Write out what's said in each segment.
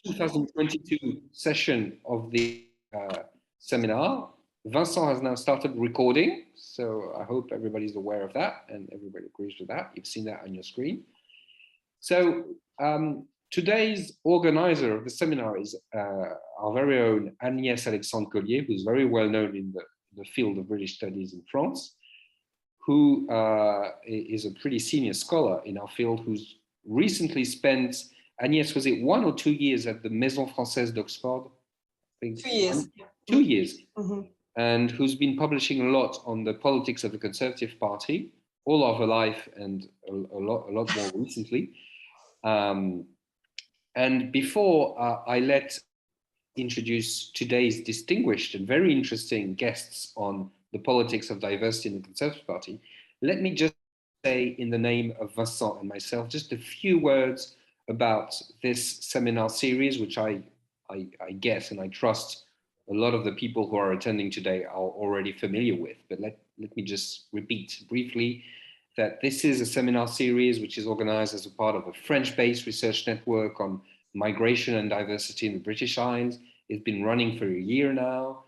2022 session of the seminar. Vincent has now started recording, so I hope everybody's aware of that and everybody agrees with that. You've seen that on your screen. So today's organizer of the seminar is our very own Agnès Alexandre Collier, who's very well known in the field of British studies in France, who is a pretty senior scholar in our field, who's recently spent, Agnès, was it 1 or 2 years at the Maison Française d'Oxford? I think 2 years. 2 years. Mm-hmm. And who's been publishing a lot on the politics of the Conservative Party all of her life and a lot more recently. And before I let introduce today's distinguished and very interesting guests on the politics of diversity in the Conservative Party, let me just say in the name of Vincent and myself, just a few words about this seminar series, which I guess and I trust a lot of the people who are attending today are already familiar with. But let me just repeat briefly that this is a seminar series which is organized as a part of a French-based research network on migration and diversity in the British Isles. It's been running for a year now.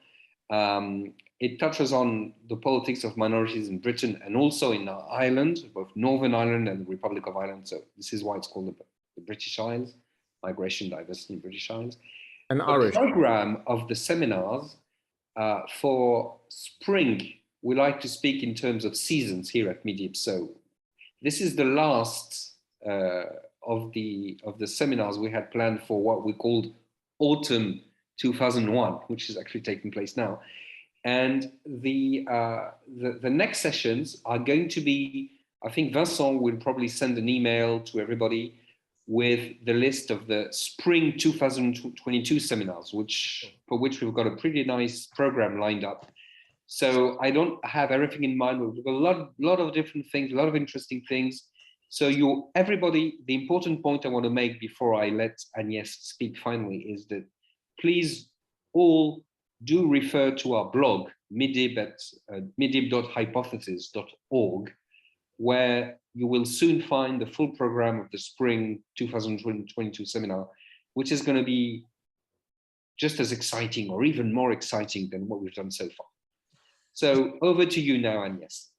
It touches on the politics of minorities in Britain and also in our island, both Northern Ireland and the Republic of Ireland. So this is why it's called the British Isles, migration, diversity in British Isles. And Irish. The program of the seminars for spring, we like to speak in terms of seasons here at MIDIB. So this is the last of the seminars we had planned for what we called autumn 2001, which is actually taking place now. And the next sessions are going to be, I think Vincent will probably send an email to everybody with the list of the spring 2022 seminars, for which we've got a pretty nice program lined up. So I don't have everything in mind, but we've got a lot of different things, a lot of interesting things. So everybody, the important point I want to make before I let Agnès speak finally is that please all do refer to our blog, midib at midib.hypothesis.org, where you will soon find the full program of the spring 2022 seminar, which is going to be just as exciting or even more exciting than what we've done so far. So over to you now, Agnès.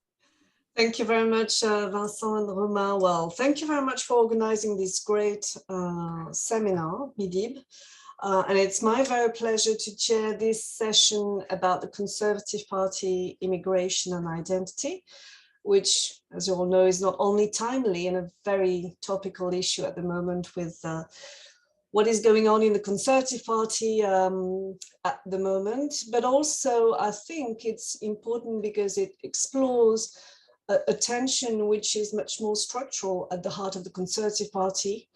Thank you very much, Vincent and Romain. Well, thank you very much for organizing this great seminar, MIDIB. And it's my very pleasure to chair this session about the Conservative Party, immigration and identity, which, as you all know, is not only timely and a very topical issue at the moment with what is going on in the Conservative Party at the moment, but also I think it's important because it explores a tension which is much more structural at the heart of the Conservative Party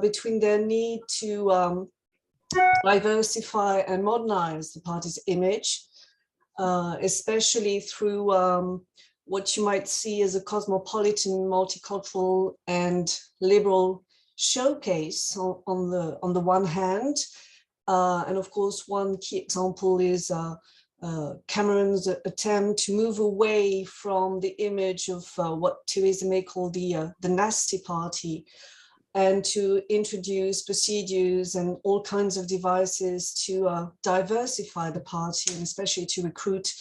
between their need to diversify and modernize the party's image, especially through what you might see as a cosmopolitan, multicultural and liberal showcase on the one hand. And of course, one key example is Cameron's attempt to move away from the image of what Theresa May called the nasty party, and to introduce procedures and all kinds of devices to diversify the party, and especially to recruit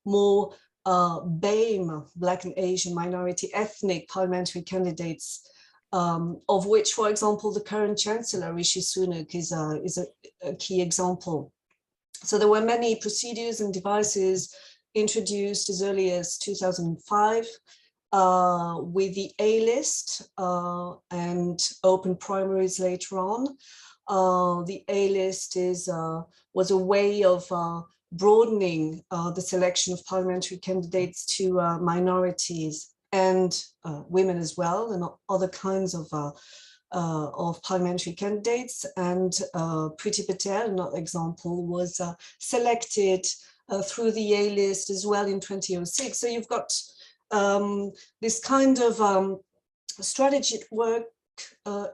more BAME, Black and Asian minority ethnic parliamentary candidates, of which, for example, the current Chancellor, Rishi Sunak, is a key example. So there were many procedures and devices introduced as early as 2005 with the A-list and open primaries later on. The A-list was a way of broadening the selection of parliamentary candidates to minorities and women as well, and other kinds of parliamentary candidates. And Priti Patel, another example, was selected through the A-list as well in 2006. So you've got this kind of strategic work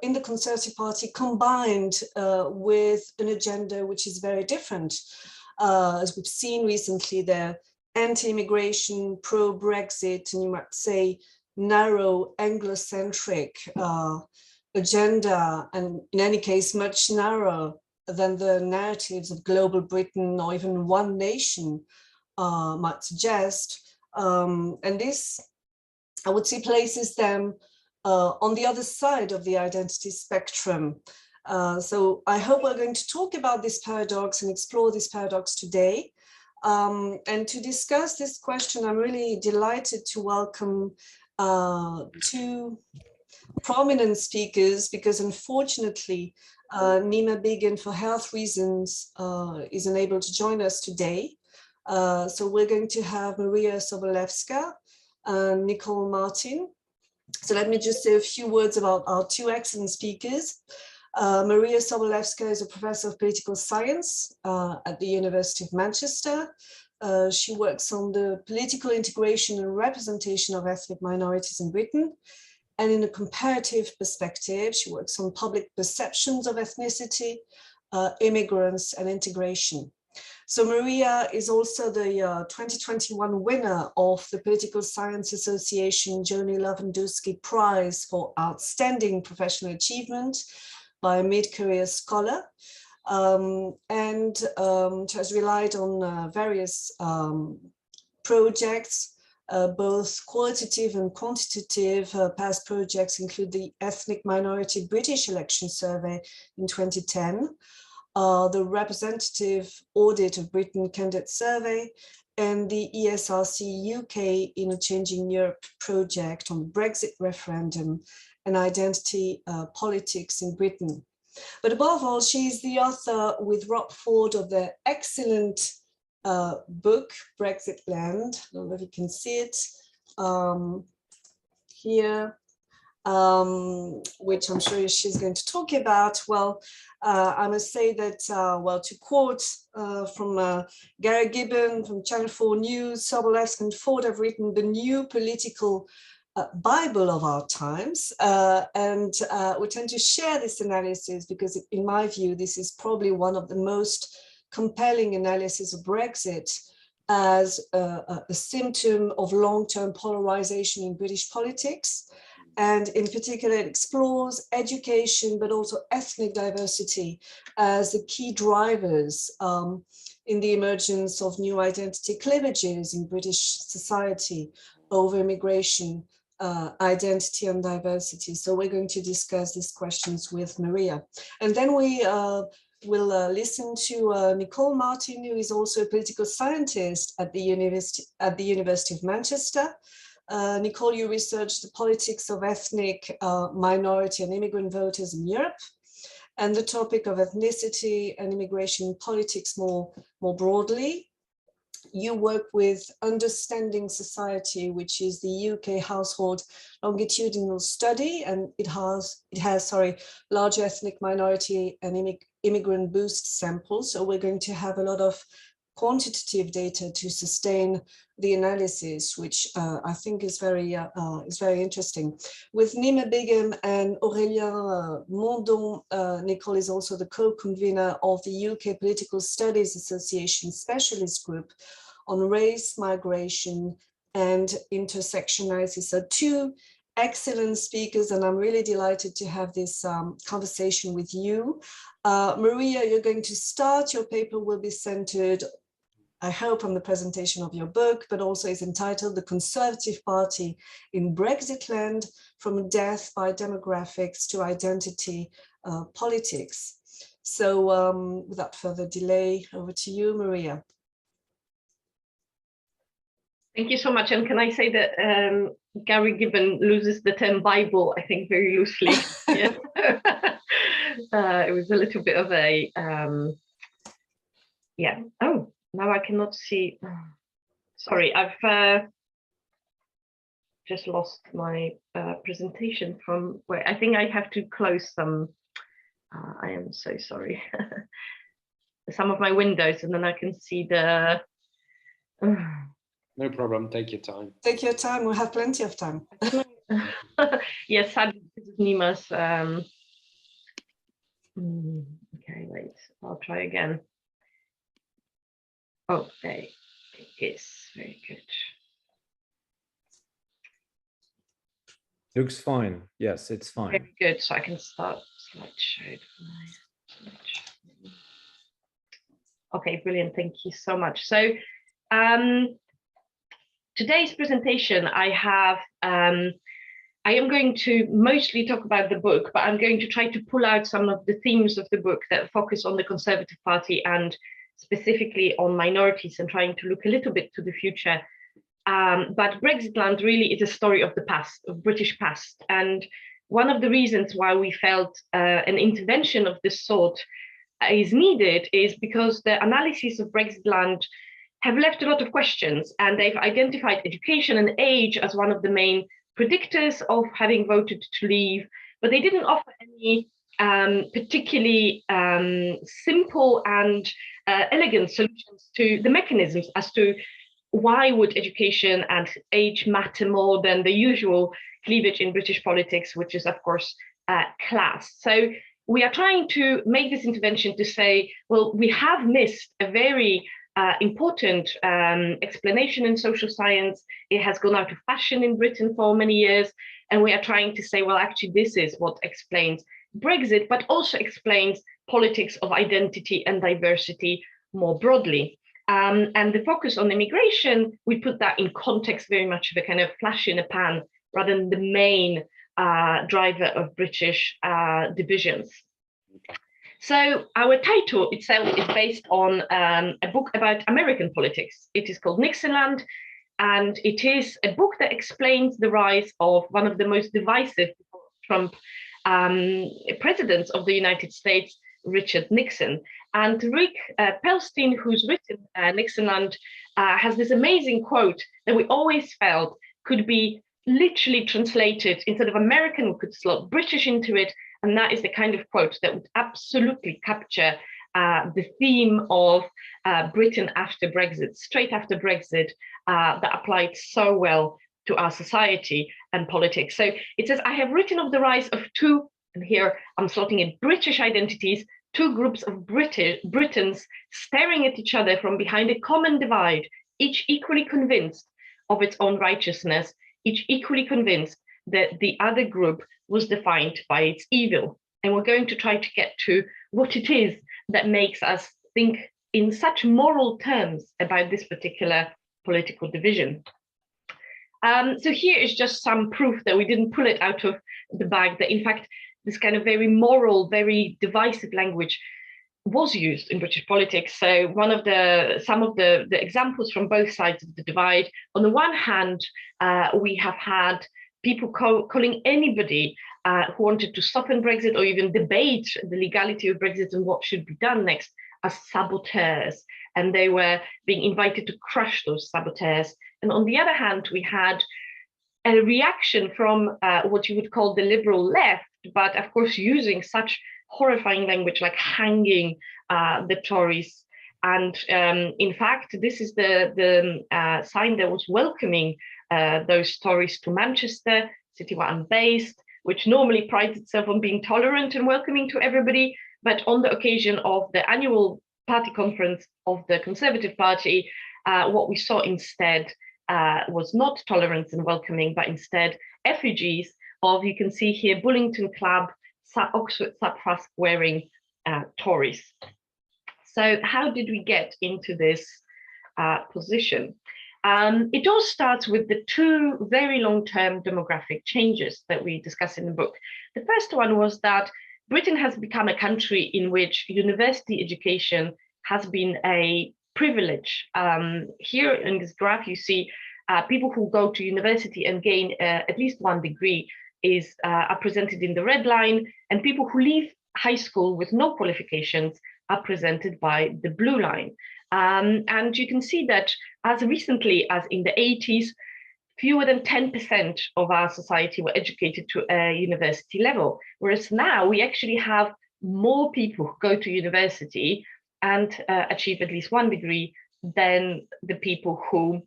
in the Conservative Party combined with an agenda which is very different. As we've seen recently, they're anti-immigration, pro-Brexit, and you might say narrow Anglo-centric agenda, and in any case, much narrower than the narratives of global Britain or even one nation might suggest. And this, I would say, places them on the other side of the identity spectrum. So I hope we're going to talk about this paradox and explore this paradox today. And to discuss this question, I'm really delighted to welcome two prominent speakers, because unfortunately, Neema Begum, for health reasons, is unable to join us today. So we're going to have Maria Sobolewska and Nicole Martin. So let me just say a few words about our two excellent speakers. Maria Sobolewska is a professor of political science at the University of Manchester. She works on the political integration and representation of ethnic minorities in Britain. And in a comparative perspective, she works on public perceptions of ethnicity, immigrants, and integration. So Maria is also the 2021 winner of the Political Science Association Joni Lewandowski Prize for Outstanding Professional Achievement by a mid-career scholar, and she has relied on various projects, both qualitative and quantitative. Past projects include the Ethnic Minority British Election Survey in 2010, the Representative Audit of Britain Candidate Survey, and the ESRC UK in a Changing Europe project on the Brexit referendum and identity politics in Britain. But above all, she is the author with Rob Ford of the excellent book, Brexitland. I don't know if you can see it here, which I'm sure she's going to talk about. Well, I must say that, well, to quote from Gary Gibbon from Channel 4 News, Sobolewska and Ford have written the new political Bible of our times, and we tend to share this analysis because, in my view, this is probably one of the most compelling analysis of Brexit as a symptom of long-term polarization in British politics. And in particular, it explores education, but also ethnic diversity as the key drivers in the emergence of new identity cleavages in British society over immigration, identity and diversity. So we're going to discuss these questions with Maria. And then we will listen to Nicole Martin, who is also a political scientist at the University of Manchester. Nicole, you researched the politics of ethnic, minority and immigrant voters in Europe, and the topic of ethnicity and immigration politics more broadly. You work with Understanding Society, which is the UK household longitudinal study, and it has large ethnic minority and immigrant boost samples. So we're going to have a lot of quantitative data to sustain the analysis, which I think is very interesting. With Neema Begum and Aurélien Mondon, Nicole is also the co-convener of the UK Political Studies Association Specialist Group on Race, Migration and Intersectionality. So two excellent speakers, and I'm really delighted to have this conversation with you. Maria, you're going to start. Your paper will be centered, I hope, on the presentation of your book, but also is entitled The Conservative Party in Brexitland, from Death by Demographics to Identity Politics. So without further delay, over to you, Maria. Thank you so much. And can I say that Gary Gibbon loses the term Bible, I think, very loosely. Yeah. It was a little bit of a, yeah. Oh, now I cannot see. Sorry, I've just lost my presentation from where I think I have to close some. I am so sorry. Some of my windows, and then I can see the. No problem. Take your time. Take your time. We'll have plenty of time. Yes, sadly, this is Neema's. Okay, wait. I'll try again. Oh, there it is. Very good. Looks fine. Yes, it's fine. Very good. So I can start slideshow. Okay, brilliant. Thank you so much. So today's presentation, I am going to mostly talk about the book, but I'm going to try to pull out some of the themes of the book that focus on the Conservative Party and specifically on minorities, and trying to look a little bit to the future. But Brexitland really is a story of the past, of British past. And one of the reasons why we felt an intervention of this sort is needed is because the analysis of Brexitland have left a lot of questions, and they've identified education and age as one of the main predictors of having voted to leave, but they didn't offer any particularly simple and elegant solutions to the mechanisms as to why would education and age matter more than the usual cleavage in British politics, which is, of course, class. So we are trying to make this intervention to say, well, we have missed a very important explanation in social science. It has gone out of fashion in Britain for many years. And we are trying to say, well, actually, this is what explains Brexit, but also explains politics of identity and diversity more broadly. And the focus on immigration, we put that in context very much of a kind of flash in a pan rather than the main driver of British divisions. So our title itself is based on a book about American politics. It is called Nixonland, and it is a book that explains the rise of one of the most divisive Trump presidents of the United States, Richard Nixon. And Rick Pelstein, who's written Nixonland, has this amazing quote that we always felt could be literally translated. Instead of American, we could slot British into it. And that is the kind of quote that would absolutely capture the theme of Britain after Brexit, straight after Brexit, that applied so well to our society and politics. So it says, I have written of the rise of two, and here I'm slotting in British identities, two groups of Britons staring at each other from behind a common divide, each equally convinced of its own righteousness, each equally convinced that the other group was defined by its evil. And we're going to try to get to what it is that makes us think in such moral terms about this particular political division. So here is just some proof that we didn't pull it out of the bag, that in fact, this kind of very moral, very divisive language was used in British politics. So some of the examples from both sides of the divide, on the one hand, we have had people calling anybody who wanted to soften Brexit or even debate the legality of Brexit and what should be done next as saboteurs. And they were being invited to crush those saboteurs. And on the other hand, we had a reaction from what you would call the liberal left, but of course using such horrifying language like hanging the Tories. And in fact, this is the sign that was welcoming those Tories to Manchester, city where I'm based, which normally prides itself on being tolerant and welcoming to everybody. But on the occasion of the annual party conference of the Conservative Party, what we saw instead was not tolerance and welcoming, but instead effigies of, you can see here, Bullington Club, Oxford Saffras wearing Tories. So how did we get into this position? It all starts with the two very long-term demographic changes that we discuss in the book. The first one was that Britain has become a country in which university education has been a privilege. Here in this graph, you see people who go to university and gain at least one degree are presented in the red line, and people who leave high school with no qualifications are presented by the blue line. And you can see that as recently as in the 80s, fewer than 10% of our society were educated to a university level, whereas now we actually have more people who go to university and achieve at least one degree than the people who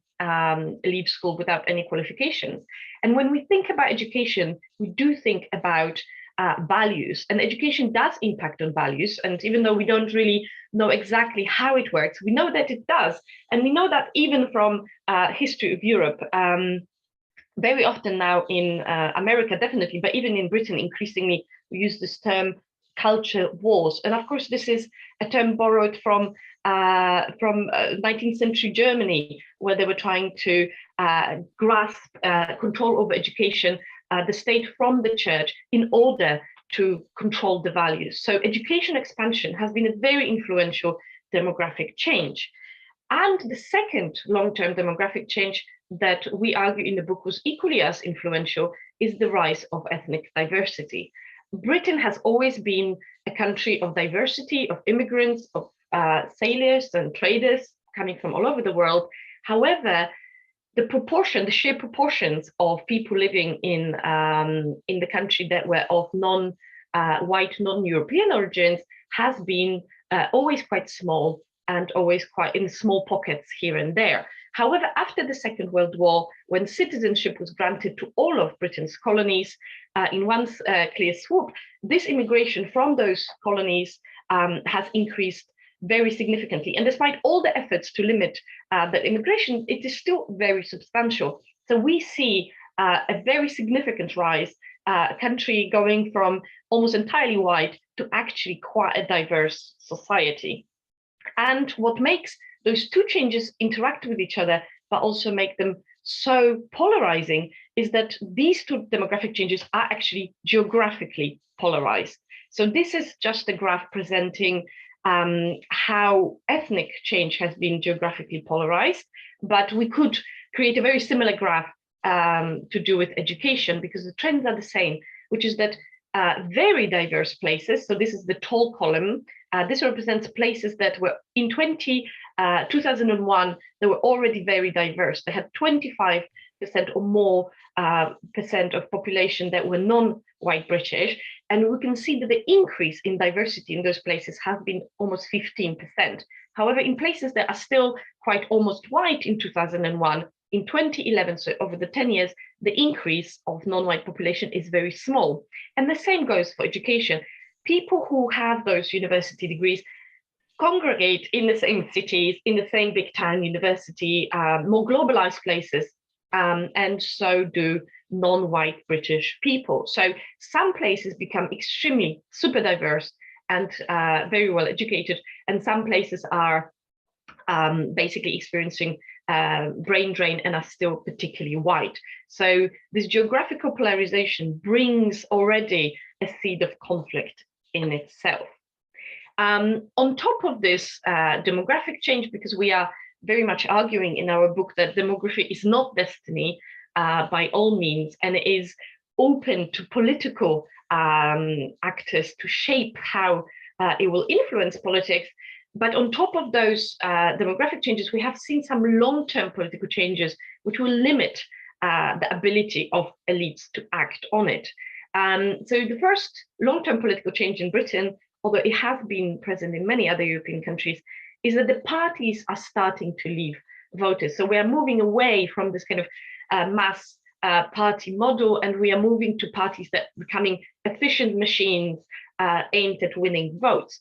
leave school without any qualifications. And when we think about education, we do think about values, and education does impact on values. And even though we don't really know exactly how it works, we know that it does. And we know that even from history of Europe, very often now in America, definitely, but even in Britain, increasingly, we use this term culture wars. And of course, this is a term borrowed from 19th century Germany, where they were trying to grasp control over education, the state from the church, in order to control the values. So education expansion has been a very influential demographic change. And the second long-term demographic change that we argue in the book was equally as influential is the rise of ethnic diversity. Britain has always been a country of diversity, of immigrants, of sailors and traders coming from all over the world. However, the sheer proportions of people living in the country that were of non-white, non-European origins has been always quite small, and always quite in small pockets here and there. However, after the Second World War, when citizenship was granted to all of Britain's colonies in one clear swoop, this immigration from those colonies has increased very significantly. And despite all the efforts to limit that immigration, it is still very substantial. So we see a very significant rise, a country going from almost entirely white to actually quite a diverse society. And what makes those two changes interact with each other, but also make them so polarizing, is that these two demographic changes are actually geographically polarized. So this is just a graph presenting how ethnic change has been geographically polarized, but we could create a very similar graph to do with education, because the trends are the same, which is that very diverse places, so this is the tall column, this represents places that were in 2001, they were already very diverse. They had 25% or more percent of population that were non-white British. And we can see that the increase in diversity in those places has been almost 15%. However, in places that are still quite almost white in 2001, in 2011, so over the 10 years, the increase of non-white population is very small. And the same goes for education. People who have those university degrees congregate in the same cities, in the same big town university, more globalized places, and so do non-white British people. So some places become extremely super diverse and very well educated, and some places are basically experiencing brain drain and are still particularly white. So this geographical polarization brings already a seed of conflict in itself. On top of this demographic change, because we are very much arguing in our book that demography is not destiny by all means, and it is open to political actors to shape how it will influence politics. But on top of those demographic changes, we have seen some long-term political changes which will limit the ability of elites to act on it. So the first long-term political change in Britain, although it has been present in many other European countries, is that the parties are starting to leave voters. So we are moving away from this kind of mass party model, and we are moving to parties that are becoming efficient machines aimed at winning votes.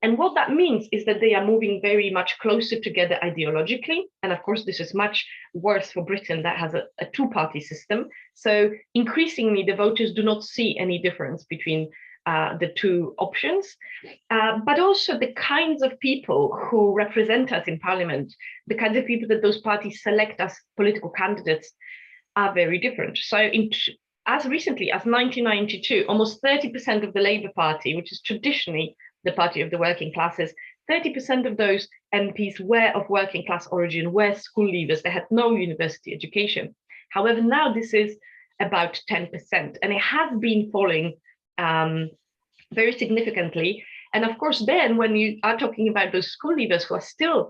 And what that means is that they are moving very much closer together ideologically. And of course, this is much worse for Britain that has a two-party system. So increasingly, the voters do not see any difference between the two options, but also the kinds of people who represent us in parliament, the kinds of people that those parties select as political candidates are very different. So as recently as 1992, almost 30% of the Labour Party, which is traditionally the party of the working classes, 30% of those MPs were of working class origin, were school leavers, they had no university education. However, now this is about 10%, and it has been falling very significantly. And of course, then when you are talking about those school leavers who are still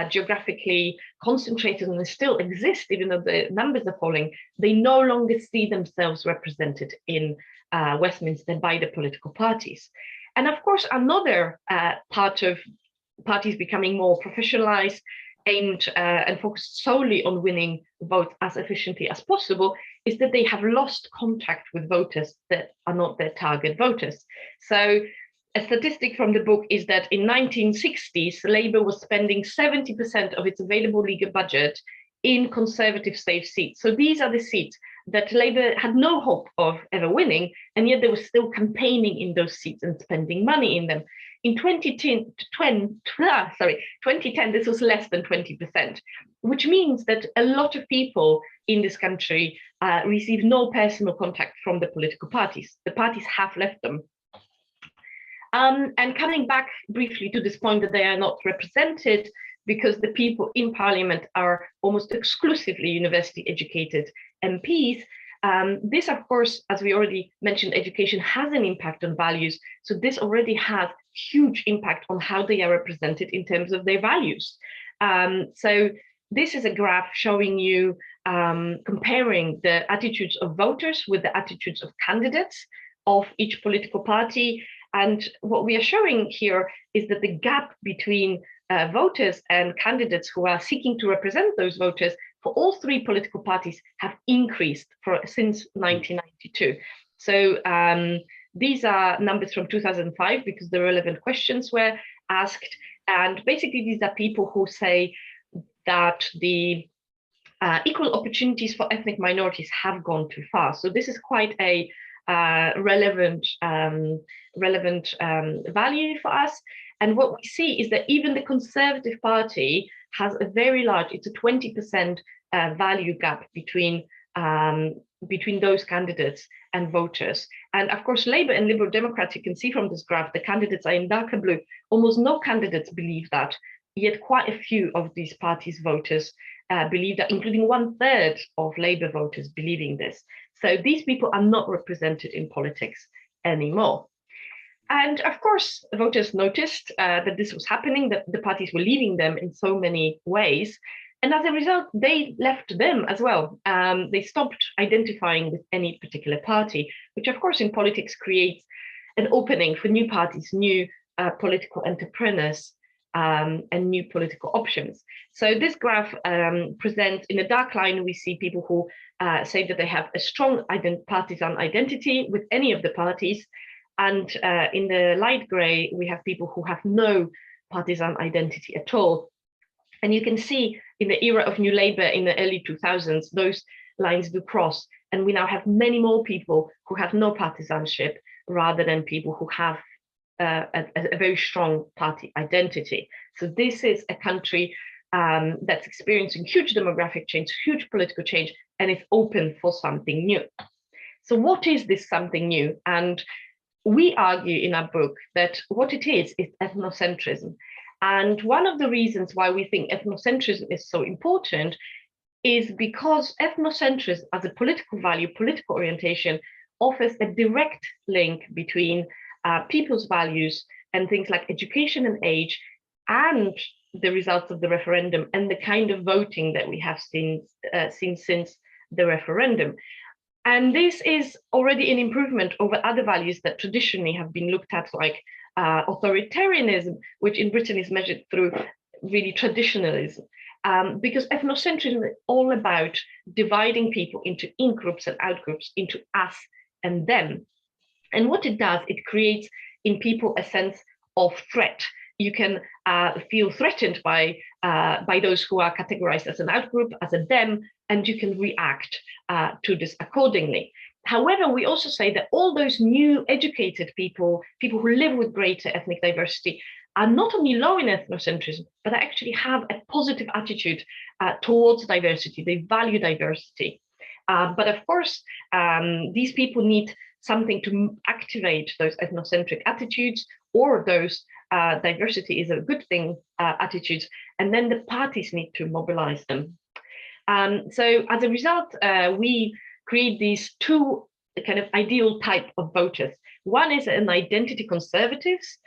geographically concentrated and still exist, even though the numbers are falling, they no longer see themselves represented in Westminster by the political parties. And of course, another part of parties becoming more professionalized, aimed and focused solely on winning votes as efficiently as possible, is that they have lost contact with voters that are not their target voters. So a statistic from the book is that in 1960s, Labour was spending 70% of its available legal budget in conservative safe seats. So these are the seats that Labour had no hope of ever winning, and yet they were still campaigning in those seats and spending money in them. In 2010, this was less than 20%, which means that a lot of people in this country receive no personal contact from the political parties. The parties have left them. And coming back briefly to this point that they are not represented because the people in parliament are almost exclusively university educated MPs. This, of course, as we already mentioned, education has an impact on values. So this already has huge impact on how they are represented in terms of their values. So this is a graph showing you comparing the attitudes of voters with the attitudes of candidates of each political party. And what we are showing here is that the gap between voters and candidates who are seeking to represent those voters for all three political parties have increased since 1992. So these are numbers from 2005 because the relevant questions were asked. And basically, these are people who say that the equal opportunities for ethnic minorities have gone too far. So this is quite a relevant value for us. And what we see is that even the Conservative Party has a very large, it's a 20% value gap between those candidates and voters. And of course, Labour and Liberal Democrats, you can see from this graph, the candidates are in darker blue. Almost no candidates believe that, yet quite a few of these parties' voters believe that, including 1/3 of Labour voters believing this. So these people are not represented in politics anymore. And of course, voters noticed that this was happening, that the parties were leaving them in so many ways. And as a result, they left them as well. They stopped identifying with any particular party, which of course in politics creates an opening for new parties, new political entrepreneurs, and new political options. So this graph presents, in a dark line, we see people who say that they have a strong partisan identity with any of the parties. And in the light gray, we have people who have no partisan identity at all. And you can see in the era of New Labour in the early 2000s, those lines do cross. And we now have many more people who have no partisanship rather than people who have a very strong party identity. So this is a country that's experiencing huge demographic change, huge political change, and is open for something new. So what is this something new? And we argue in our book that what it is ethnocentrism. And one of the reasons why we think ethnocentrism is so important is because ethnocentrism as a political value, political orientation, offers a direct link between people's values and things like education and age and the results of the referendum and the kind of voting that we have seen since the referendum. And this is already an improvement over other values that traditionally have been looked at, like authoritarianism, which in Britain is measured through really traditionalism, because ethnocentrism is all about dividing people into in-groups and out-groups, into us and them. And what it does, it creates in people a sense of threat. You can feel threatened by those who are categorized as an out-group, as a them, and you can react to this accordingly. However, we also say that all those new educated people, people who live with greater ethnic diversity, are not only low in ethnocentrism, but actually have a positive attitude towards diversity. They value diversity. But of course, these people need something to activate those ethnocentric attitudes, or those diversity is a good thing attitudes, and then the parties need to mobilize them. So as a result, we create these two kind of ideal type of voters. One is an identity conservatives,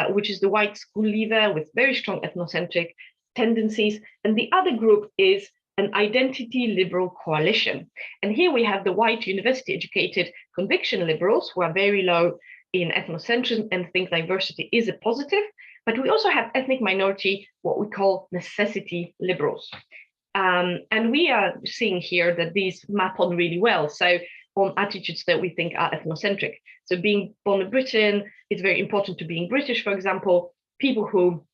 which is the white school leaver with very strong ethnocentric tendencies. And the other group is an identity liberal coalition. And here we have the white university educated conviction liberals who are very low in ethnocentrism and think diversity is a positive. But we also have ethnic minority, what we call necessity liberals. And we are seeing here that these map on really well. So on attitudes that we think are ethnocentric. So being born in Britain, it's very important to being British, for example. People who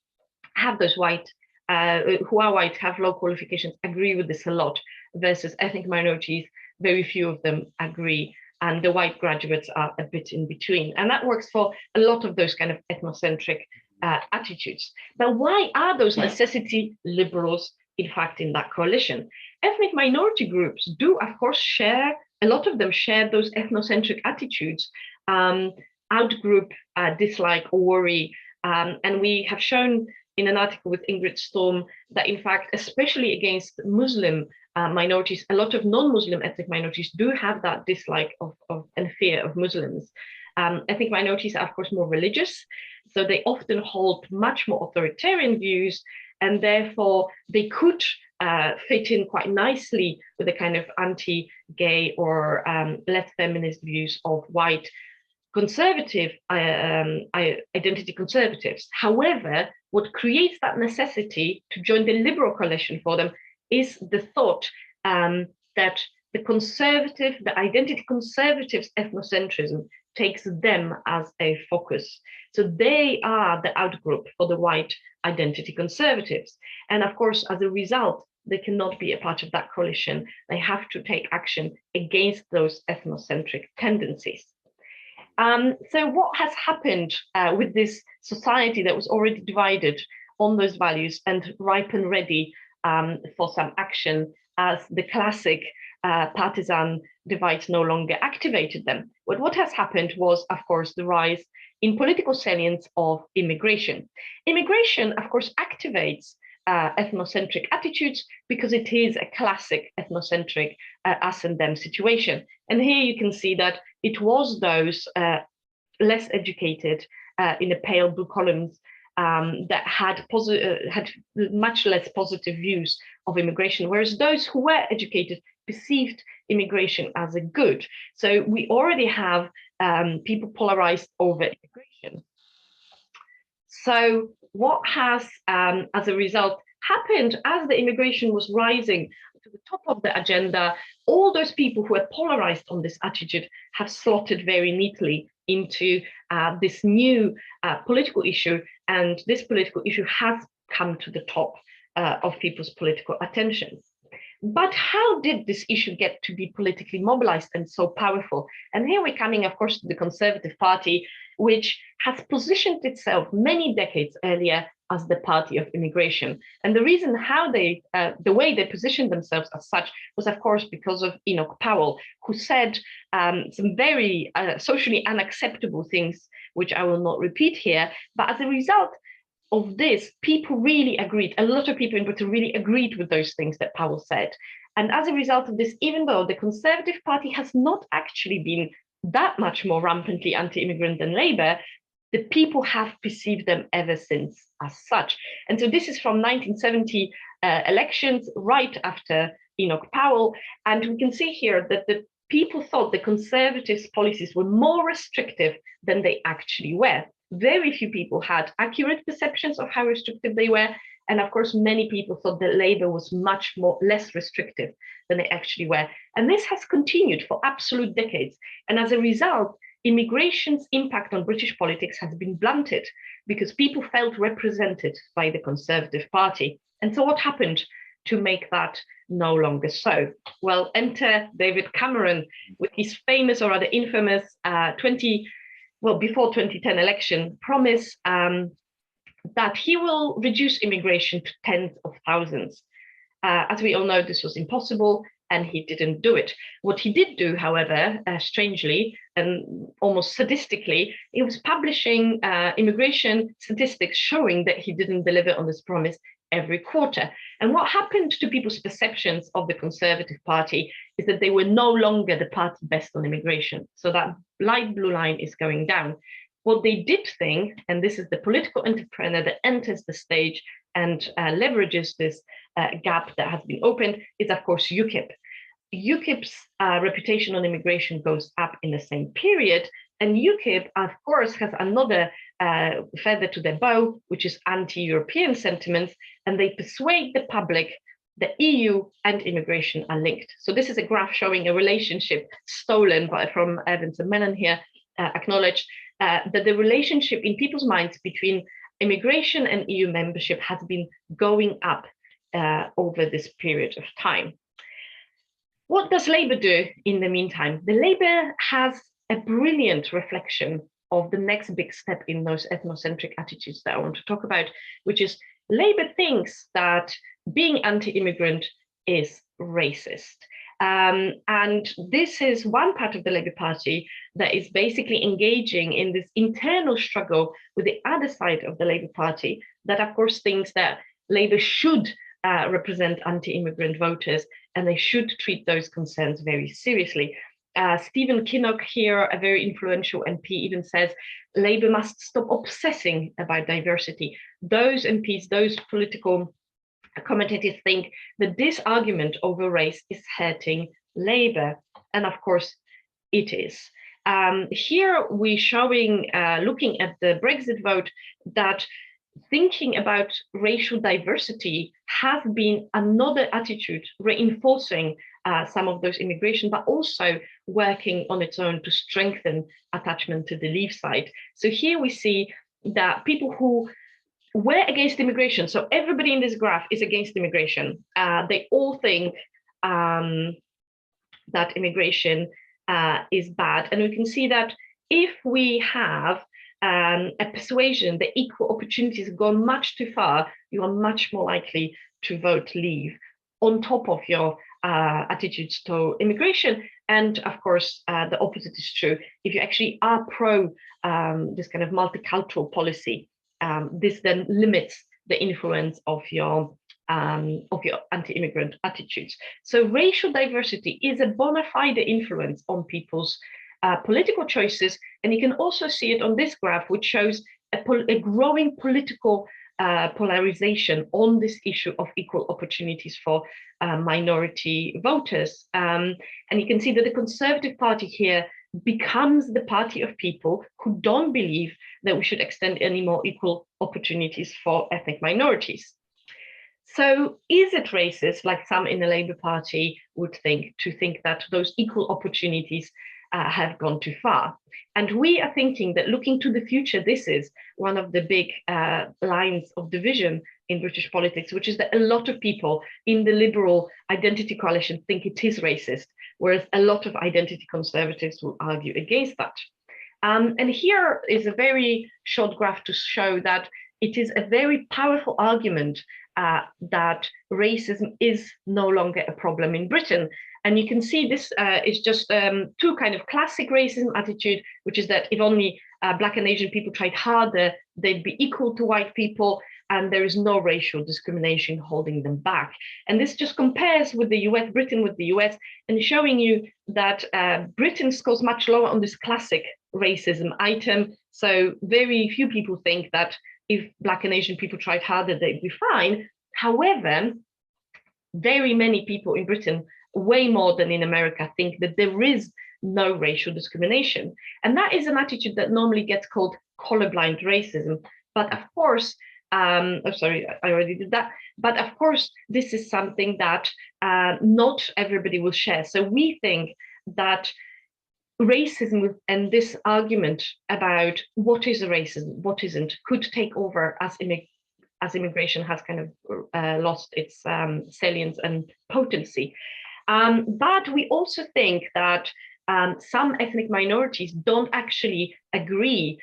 have those white, who are white, have low qualifications, agree with this a lot, versus ethnic minorities very few of them agree, and the white graduates are a bit in between. And that works for a lot of those kind of ethnocentric attitudes. But why are those necessity liberals, in fact, in that coalition? Ethnic minority groups do, of course, share, a lot of them share those ethnocentric attitudes, outgroup, dislike, or worry. And we have shown in an article with Ingrid Storm that, in fact, especially against Muslim minorities, a lot of non-Muslim ethnic minorities do have that dislike of and fear of Muslims. Ethnic minorities are, of course, more religious, so they often hold much more authoritarian views, and therefore they could fit in quite nicely with the kind of anti-gay or less feminist views of white conservative identity conservatives. However, what creates that necessity to join the liberal coalition for them is the thought that the identity conservatives ethnocentrism takes them as a focus. So they are the outgroup for the white identity conservatives. And of course, as a result, they cannot be a part of that coalition. They have to take action against those ethnocentric tendencies. So what has happened with this society that was already divided on those values and ripe and ready for some action, as the classic partisan divides no longer activated them? But what has happened was, of course, the rise in political salience of immigration. Immigration, of course, activates ethnocentric attitudes because it is a classic ethnocentric us and them situation. And here you can see that it was those less educated in the pale blue columns that had much less positive views of immigration, whereas those who were educated perceived immigration as a good. So we already have people polarized over immigration. So what has, as a result, happened as the immigration was rising to the top of the agenda? All those people who are polarized on this attitude have slotted very neatly into this new political issue, and this political issue has come to the top of people's political attention. But how did this issue get to be politically mobilized and so powerful? And here we're coming, of course, to the Conservative Party, which has positioned itself many decades earlier as the party of immigration. And the reason how the way they positioned themselves as such was, of course, because of Enoch Powell, who said some very socially unacceptable things, which I will not repeat here. But as a result of this, people really agreed. A lot of people in Britain really agreed with those things that Powell said. And as a result of this, even though the Conservative Party has not actually been that much more rampantly anti-immigrant than Labour, the people have perceived them ever since as such. And so this is from 1970 elections, right after Enoch Powell. And we can see here that the people thought the Conservatives' policies were more restrictive than they actually were. Very few people had accurate perceptions of how restrictive they were. And of course, many people thought that Labour was much less restrictive than they actually were. And this has continued for absolute decades. And as a result, immigration's impact on British politics has been blunted because people felt represented by the Conservative Party. And so what happened to make that no longer so? Well, enter David Cameron with his famous, or rather infamous, before 2010 election promise that he will reduce immigration to tens of thousands. As we all know, this was impossible, and he didn't do it. What he did do, however, strangely and almost sadistically, he was publishing immigration statistics showing that he didn't deliver on this promise every quarter. And what happened to people's perceptions of the Conservative Party is that they were no longer the party best on immigration. So that light blue line is going down. What they did think, and this is the political entrepreneur that enters the stage and leverages this gap that has been opened, is of course UKIP. UKIP's reputation on immigration goes up in the same period, and UKIP, of course, has another feather to their bow, which is anti-European sentiments, and they persuade the public the EU and immigration are linked. So this is a graph showing a relationship stolen from Evans and Menon here, acknowledged that the relationship in people's minds between immigration and EU membership has been going up over this period of time. What does Labour do in the meantime? The Labour has a brilliant reflection of the next big step in those ethnocentric attitudes that I want to talk about, which is Labour thinks that being anti-immigrant is racist. And this is one part of the Labour Party that is basically engaging in this internal struggle with the other side of the Labour Party that, of course, thinks that Labour should represent anti-immigrant voters and they should treat those concerns very seriously. Stephen Kinnock here, a very influential MP, even says Labour must stop obsessing about diversity. Those MPs, those political commentators think that this argument over race is hurting Labour. And of course, it is. Here we're showing, looking at the Brexit vote, that thinking about racial diversity has been another attitude reinforcing some of those immigration, but also working on its own to strengthen attachment to the Leave side. So here we see that people who were against immigration, so everybody in this graph is against immigration. They all think that immigration is bad. And we can see that if we have a persuasion that equal opportunities have gone much too far, you are much more likely to vote Leave on top of your attitudes to immigration. And of course, the opposite is true. If you actually are pro this kind of multicultural policy, this then limits the influence of your anti-immigrant attitudes. So racial diversity is a bona fide influence on people's political choices. And you can also see it on this graph, which shows a growing political polarization on this issue of equal opportunities for minority voters. And you can see that the Conservative Party here becomes the party of people who don't believe that we should extend any more equal opportunities for ethnic minorities. So is it racist, like some in the Labour Party would think, to think that those equal opportunities have gone too far? And we are thinking that looking to the future, this is one of the big lines of division in British politics, which is that a lot of people in the Liberal Identity Coalition think it is racist, whereas a lot of identity conservatives will argue against that. And here is a very short graph to show that it is a very powerful argument that racism is no longer a problem in Britain. And you can see this is just two kind of classic racism attitude, which is that if only Black and Asian people tried harder, they'd be equal to white people, and there is no racial discrimination holding them back. And this just compares with the US, Britain with the US, and showing you that Britain scores much lower on this classic racism item. So very few people think that if Black and Asian people tried harder, they'd be fine. However, very many people in Britain, way more than in America, think that there is no racial discrimination. And that is an attitude that normally gets called colorblind racism. But of course, oh, sorry, I already did that. But of course, this is something that not everybody will share. So we think that racism and this argument about what is a racism, what isn't, could take over as immigration has kind of lost its salience and potency. But we also think that some ethnic minorities don't actually agree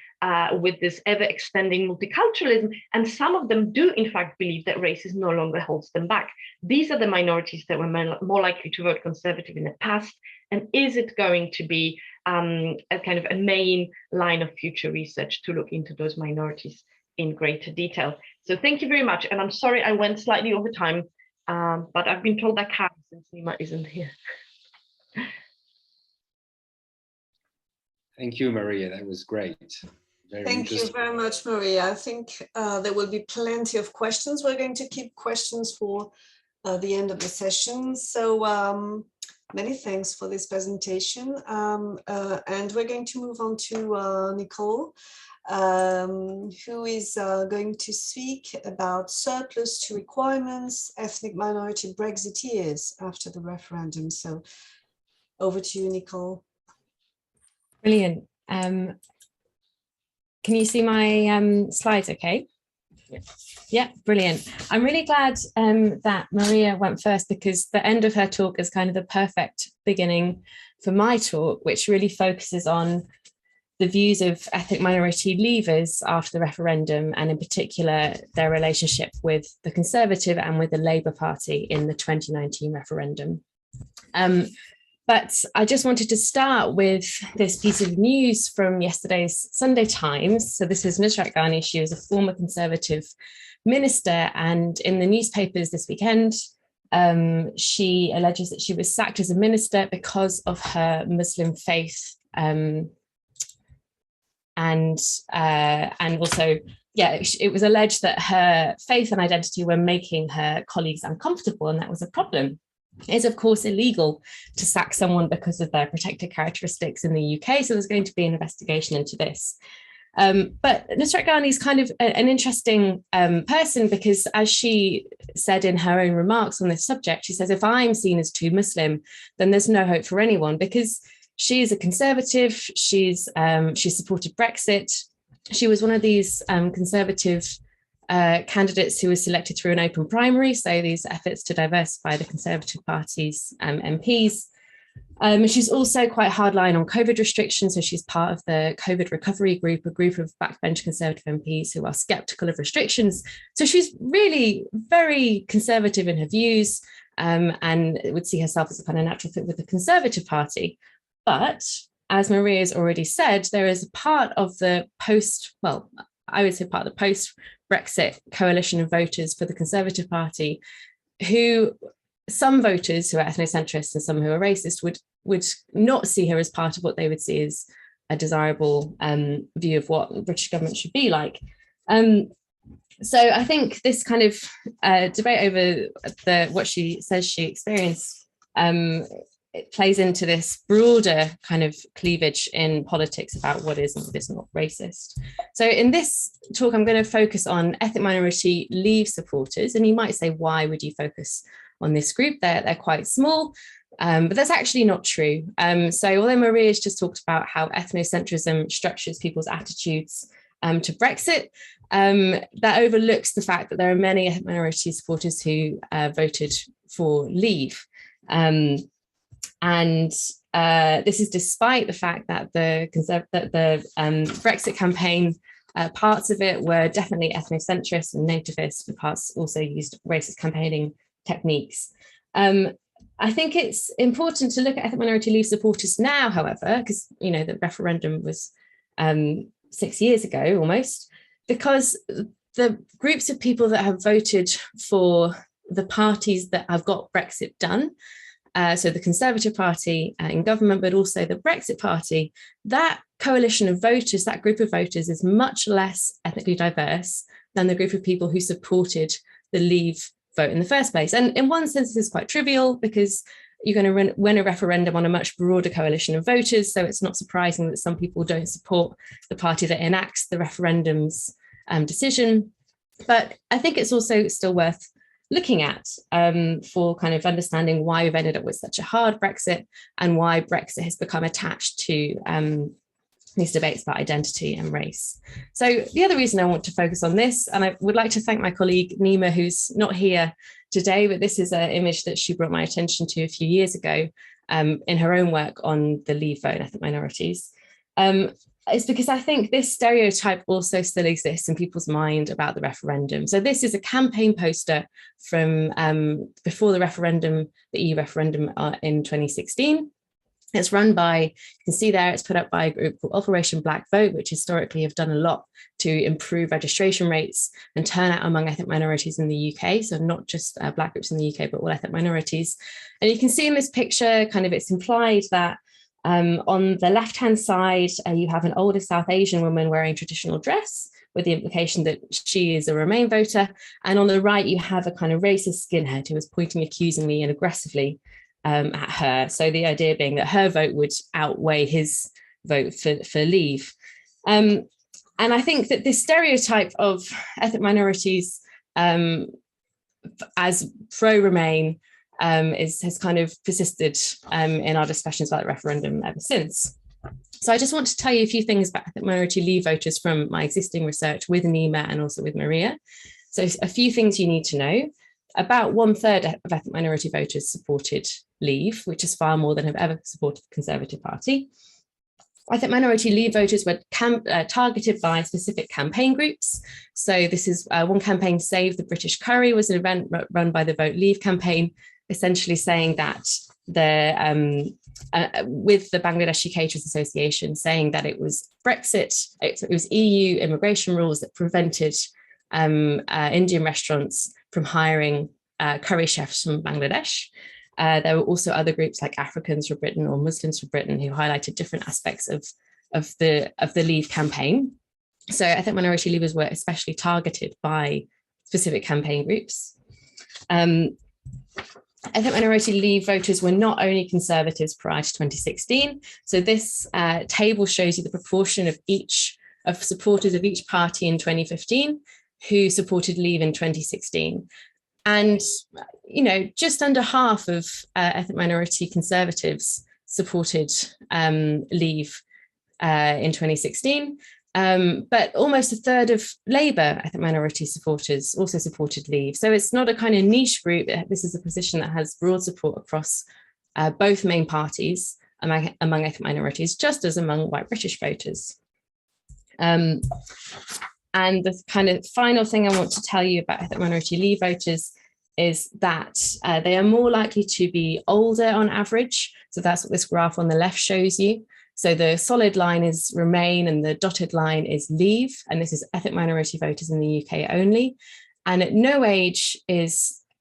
with this ever-extending multiculturalism, and some of them do in fact believe that racism no longer holds them back. These are the minorities that were more likely to vote Conservative in the past, and is it going to be a kind of a main line of future research to look into those minorities in greater detail? So thank you very much, and I'm sorry I went slightly over time, but I've been told I can since Neema isn't here. Thank you, Maria. That was great. Thank you very much, Maria. I think there will be plenty of questions. We're going to keep questions for the end of the session. So many thanks for this presentation. And we're going to move on to Nicole, who is going to speak about surplus to requirements, ethnic minority Brexiteers after the referendum. So over to you, Nicole. Brilliant. Can you see my slides okay? Yeah, brilliant. I'm really glad that Maria went first, because the end of her talk is kind of the perfect beginning for my talk, which really focuses on the views of ethnic minority leavers after the referendum, and in particular their relationship with the Conservative and with the Labour Party in the 2019 referendum. But I just wanted to start with this piece of news from yesterday's Sunday Times. So this is Nusrat Ghani. She was a former Conservative minister, and in the newspapers this weekend, she alleges that she was sacked as a minister because of her Muslim faith, and also, yeah, it was alleged that her faith and identity were making her colleagues uncomfortable, and that was a problem. It is, of course, illegal to sack someone because of their protected characteristics in the UK, so there's going to be an investigation into this. But Nusrat Ghani is kind of an interesting person, because as she said in her own remarks on this subject, she says, if I'm seen as too Muslim, then there's no hope for anyone, because she is a Conservative. She supported Brexit. She was one of these Conservative candidates who was selected through an open primary, so these efforts to diversify the Conservative Party's MPs. She's also quite hardline on COVID restrictions, so she's part of the COVID recovery group, a group of backbench Conservative MPs who are sceptical of restrictions. So she's really very conservative in her views, and would see herself as a kind of natural fit with the Conservative Party. But as Maria's already said, there is a part of the post-Brexit coalition of voters for the Conservative Party, who some voters who are ethnocentrists and some who are racist would not see her as part of what they would see as a desirable view of what the British government should be like. So I think this kind of debate over what she says she experienced, it plays into this broader kind of cleavage in politics about what is and what is not racist. So in this talk, I'm going to focus on ethnic minority Leave supporters. And you might say, why would you focus on this group? They're quite small, but that's actually not true. So although Maria's just talked about how ethnocentrism structures people's attitudes to Brexit, that overlooks the fact that there are many ethnic minority supporters who voted for Leave. And this is despite the fact that the Brexit campaign, parts of it were definitely ethnocentrist and nativist, and parts also used racist campaigning techniques. I think it's important to look at ethnic minority Leave supporters now, however, because the referendum was 6 years ago almost, because the groups of people that have voted for the parties that have got Brexit done, so the Conservative Party in government, but also the Brexit Party, that coalition of voters, that group of voters is much less ethnically diverse than the group of people who supported the Leave vote in the first place. And in one sense, this is quite trivial, because you're going to win a referendum on a much broader coalition of voters. So it's not surprising that some people don't support the party that enacts the referendum's decision. But I think it's also still worth looking at for kind of understanding why we've ended up with such a hard Brexit, and why Brexit has become attached to these debates about identity and race. So the other reason I want to focus on this, and I would like to thank my colleague Neema, who's not here today, but this is an image that she brought my attention to a few years ago in her own work on the Leave vote and ethnic minorities. Is because I think this stereotype also still exists in people's mind about the referendum. So this is a campaign poster from before the referendum, the EU referendum in 2016. It's run by, you can see there, it's put up by a group called Operation Black Vote, which historically have done a lot to improve registration rates and turnout among ethnic minorities in the UK. So not just Black groups in the UK, but all ethnic minorities. And you can see in this picture, kind of it's implied that on the left-hand side, you have an older South Asian woman wearing traditional dress, with the implication that she is a Remain voter. And on the right, you have a kind of racist skinhead who is pointing accusingly and aggressively at her. So the idea being that her vote would outweigh his vote for Leave. And I think that this stereotype of ethnic minorities as pro-Remain has kind of persisted in our discussions about the referendum ever since. So I just want to tell you a few things about ethnic minority Leave voters from my existing research with Neema and also with Maria. So a few things you need to know. About 1/3 of ethnic minority voters supported Leave, which is far more than have ever supported the Conservative Party. Ethnic minority Leave voters were targeted by specific campaign groups. So this is one campaign, Save the British Curry, was an event run by the Vote Leave campaign, essentially saying that with the Bangladeshi Caterers Association, saying that it was Brexit, it was EU immigration rules that prevented Indian restaurants from hiring curry chefs from Bangladesh. There were also other groups like Africans for Britain or Muslims for Britain who highlighted different aspects of the Leave campaign. So ethnic minority Leavers were especially targeted by specific campaign groups. Ethnic minority Leave voters were not only Conservatives prior to 2016. So this table shows you the proportion of supporters of each party in 2015 who supported Leave in 2016. And, you know, just under half of ethnic minority Conservatives supported Leave in 2016. But almost 1/3 of Labour ethnic minority supporters also supported Leave. So it's not a kind of niche group. This is a position that has broad support across both main parties among ethnic minorities, just as among white British voters. And the kind of final thing I want to tell you about ethnic minority Leave voters is that they are more likely to be older on average. So that's what this graph on the left shows you. So the solid line is Remain and the dotted line is Leave. And this is ethnic minority voters in the UK only. And at no age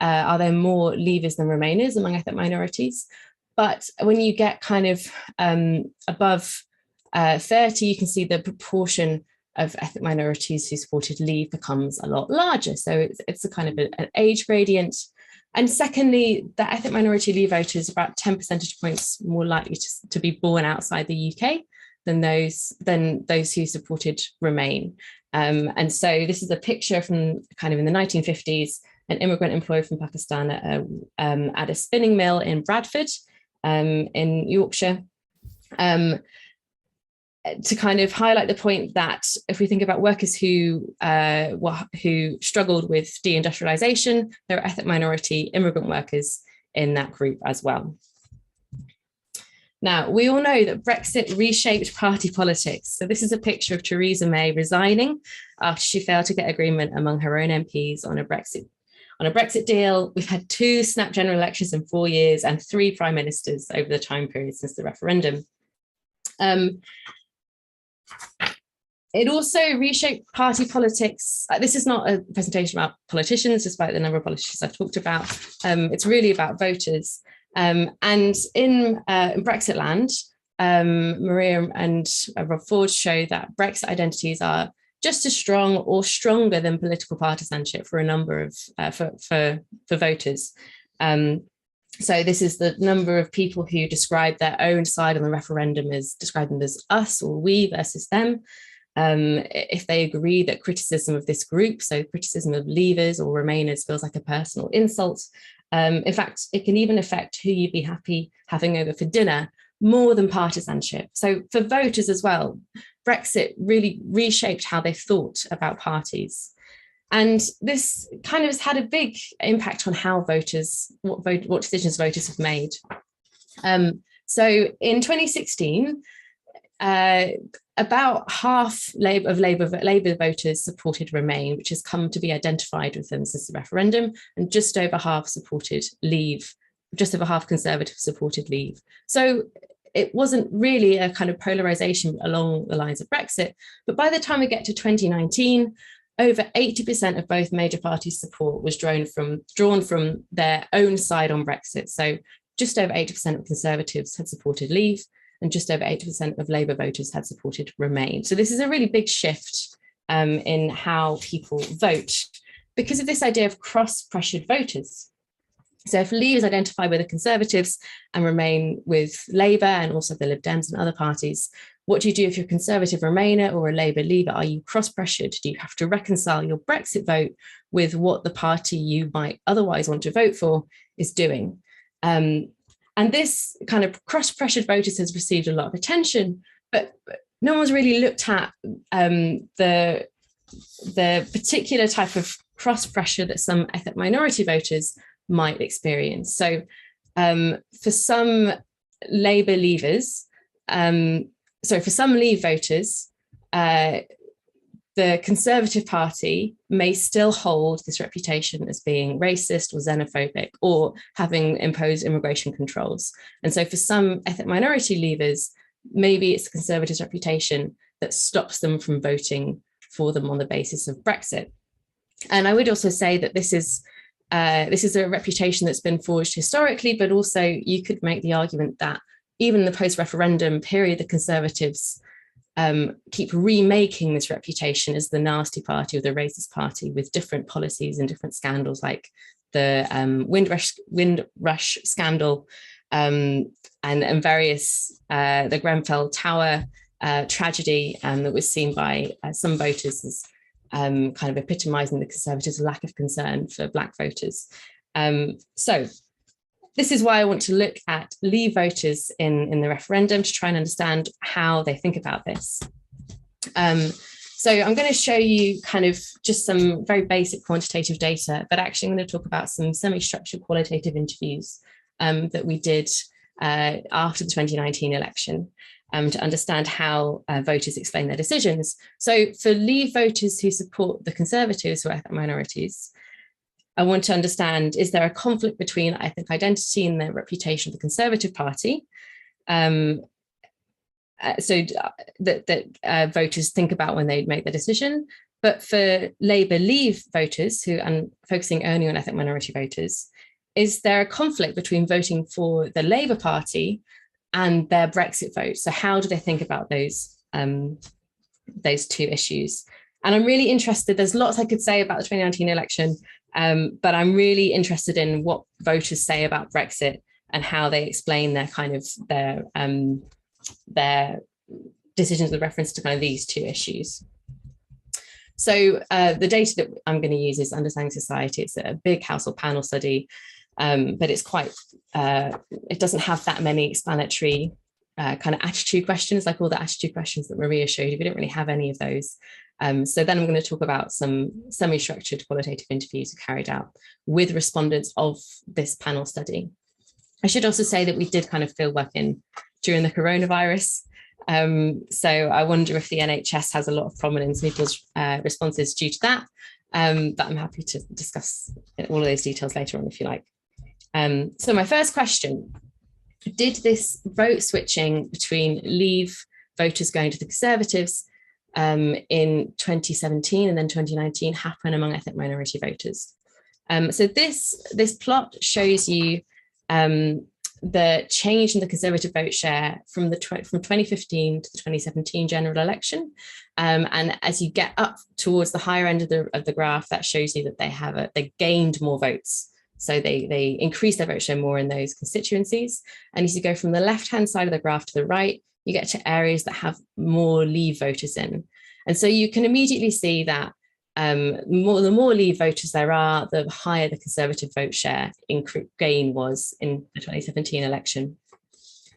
are there more Leavers than Remainers among ethnic minorities. But when you get kind of above 30, you can see the proportion of ethnic minorities who supported Leave becomes a lot larger. So it's a kind of an age gradient. And secondly, the ethnic minority Leave voters are about 10 percentage points more likely to be born outside the UK than those who supported Remain. And so this is a picture from kind of in the 1950s, an immigrant employee from Pakistan at a spinning mill in Bradford in Yorkshire. To kind of highlight the point that if we think about workers who struggled with deindustrialization, there are ethnic minority immigrant workers in that group as well. Now, we all know that Brexit reshaped party politics. So this is a picture of Theresa May resigning after she failed to get agreement among her own MPs on a Brexit deal. We've had 2 snap general elections in 4 years and 3 prime ministers over the time period since the referendum. It also reshaped party politics. This is not a presentation about politicians, despite the number of politicians I've talked about. It's really about voters. And in Brexitland, Maria and Rob Ford show that Brexit identities are just as strong or stronger than political partisanship for a number of for voters. So this is the number of people who describe their own side on the referendum as describe them as us or we versus them. If they agree that criticism of this group, so criticism of Leavers or Remainers, feels like a personal insult. In fact, it can even affect who you'd be happy having over for dinner more than partisanship. So for voters as well, Brexit really reshaped how they thought about parties. And this kind of has had a big impact on how voters, what decisions voters have made. So in 2016, about half of Labour voters supported Remain, which has come to be identified with them since the referendum, and just over half supported Leave, just over half Conservative supported Leave. So it wasn't really a kind of polarisation along the lines of Brexit, but by the time we get to 2019, over 80% of both major parties' support was drawn from their own side on Brexit. So just over 80% of Conservatives had supported Leave, and just over 80% of Labour voters had supported Remain. So this is a really big shift in how people vote because of this idea of cross-pressured voters. So if Leave is identified with the Conservatives and Remain with Labour and also the Lib Dems and other parties, what do you do if you're a Conservative Remainer or a Labour Leaver? Are you cross-pressured? Do you have to reconcile your Brexit vote with what the party you might otherwise want to vote for is doing? And this kind of cross-pressured voters has received a lot of attention, but no one's really looked at the particular type of cross pressure that some ethnic minority voters might experience. So for some Labour leavers, for some Leave voters, the Conservative Party may still hold this reputation as being racist or xenophobic or having imposed immigration controls. And so for some ethnic minority leavers, maybe it's the Conservatives' reputation that stops them from voting for them on the basis of Brexit. And I would also say that this is a reputation that's been forged historically, but also you could make the argument that even in the post-referendum period, the Conservatives keep remaking this reputation as the nasty party or the racist party with different policies and different scandals, like the Windrush scandal and various, the Grenfell Tower tragedy that was seen by some voters as kind of epitomising the Conservatives' lack of concern for Black voters. So this is why I want to look at Leave voters in the referendum to try and understand how they think about this. So I'm going to show you kind of just some very basic quantitative data, but actually I'm going to talk about some semi-structured qualitative interviews that we did after the 2019 election to understand how voters explain their decisions. So for Leave voters who support the Conservatives, who are ethnic minorities, I want to understand, is there a conflict between ethnic identity and the reputation of the Conservative Party? So that voters think about when they make their decision. But for Labour Leave voters, who are focusing only on ethnic minority voters, is there a conflict between voting for the Labour Party and their Brexit vote? So how do they think about those two issues? And I'm really interested, there's lots I could say about the 2019 election, but I'm really interested in what voters say about Brexit and how they explain their kind of their decisions with reference to kind of these two issues. So the data that I'm going to use is Understanding Society. It's a big household panel study, but it's quite, it doesn't have that many explanatory kind of attitude questions, like all the attitude questions that Maria showed you. We don't really have any of those. So then I'm going to talk about some semi-structured qualitative interviews carried out with respondents of this panel study. I should also say that we did kind of field work during the coronavirus. So I wonder if the NHS has a lot of prominence in people's responses due to that. But I'm happy to discuss all of those details later on if you like. So my first question, did this vote switching between Leave voters going to the Conservatives in 2017 and then 2019 happen among ethnic minority voters? So this plot shows you the change in the Conservative vote share from 2015 to the 2017 general election. And as you get up towards the higher end of the graph, that shows you that they gained more votes. So they increased their vote share more in those constituencies. And as you go from the left-hand side of the graph to the right, you get to areas that have more Leave voters in. And so you can immediately see that the more Leave voters there are, the higher the Conservative vote share gain was in the 2017 election.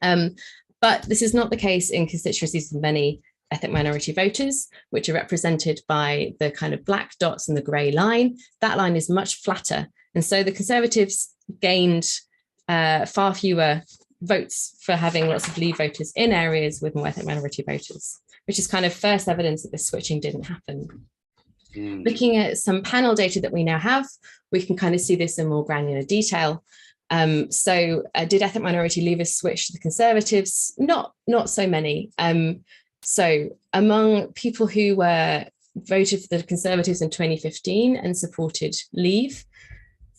But this is not the case in constituencies with many ethnic minority voters, which are represented by the kind of black dots and the grey line. That line is much flatter. And so the Conservatives gained far fewer votes for having lots of Leave voters in areas with more ethnic minority voters, which is kind of first evidence that this switching didn't happen. Looking at some panel data that we now have, we can kind of see this in more granular detail. So did ethnic minority leavers switch to the Conservatives? Not so many. So among people who voted for the Conservatives in 2015 and supported Leave,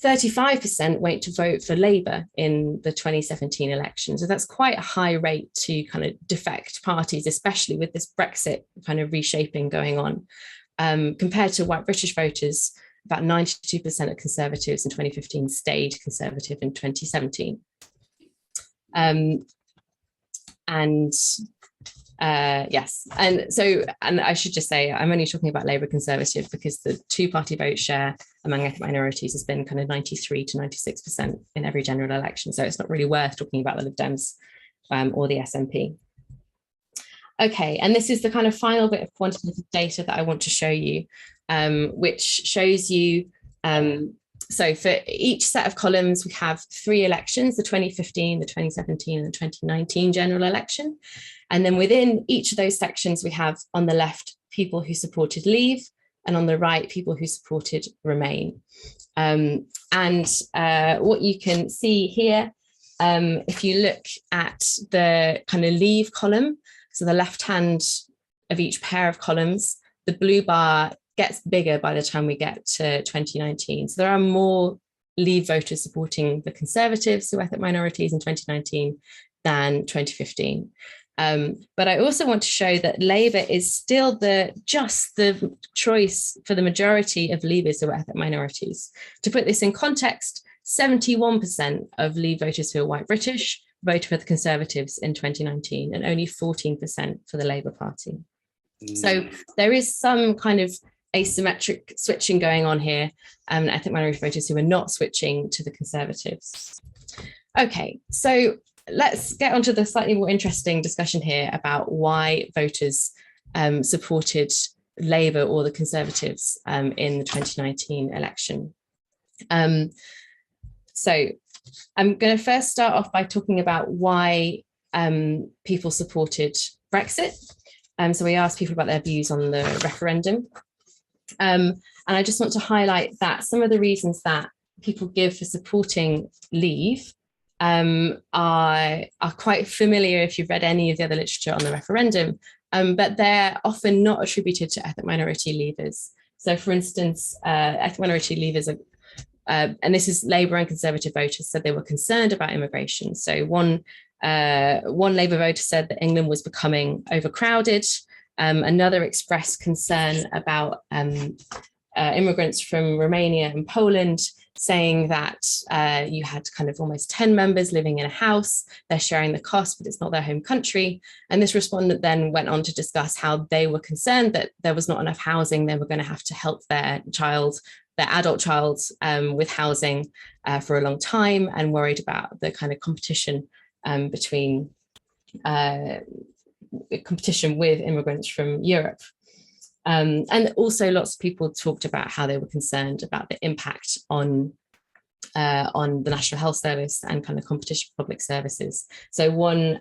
35% went to vote for Labour in the 2017 election. So that's quite a high rate to kind of defect parties, especially with this Brexit kind of reshaping going on. Compared to white British voters, about 92% of Conservatives in 2015 stayed Conservative in 2017. Yes, and I should just say, I'm only talking about Labour Conservative because the two-party vote share among ethnic minorities has been kind of 93 to 96% in every general election. So it's not really worth talking about the Lib Dems or the SNP. Okay, and this is the kind of final bit of quantitative data that I want to show you, which shows you, so for each set of columns, we have 3 elections, the 2015, the 2017, and the 2019 general election. And then within each of those sections, we have on the left, people who supported Leave, and on the right, people who supported Remain. What you can see here, if you look at the kind of Leave column, so the left hand of each pair of columns, the blue bar gets bigger by the time we get to 2019. So there are more Leave voters supporting the Conservatives, who are ethnic minorities, in 2019 than 2015. But I also want to show that Labour is still just the choice for the majority of Leavers who are ethnic minorities. To put this in context, 71% of Leave voters who are white British voted for the Conservatives in 2019, and only 14% for the Labour Party. So there is some kind of asymmetric switching going on here, ethnic minority voters who are not switching to the Conservatives. Okay, so let's get onto the slightly more interesting discussion here about why voters supported Labour or the Conservatives in the 2019 election. So I'm going to first start off by talking about why people supported Brexit. So we asked people about their views on the referendum. And I just want to highlight that some of the reasons that people give for supporting Leave are quite familiar if you've read any of the other literature on the referendum, but they're often not attributed to ethnic minority Leavers. So for instance, ethnic minority Leavers are, and this is Labour and Conservative voters, said they were concerned about immigration. So one Labour voter said that England was becoming overcrowded. Another expressed concern about immigrants from Romania and Poland, saying that you had kind of almost 10 members living in a house, they're sharing the cost, but it's not their home country. And this respondent then went on to discuss how they were concerned that there was not enough housing, they were going to have to help their adult child with housing for a long time, and worried about the kind of competition competition with immigrants from Europe. And also lots of people talked about how they were concerned about the impact on the National Health Service and kind of competition for public services. So one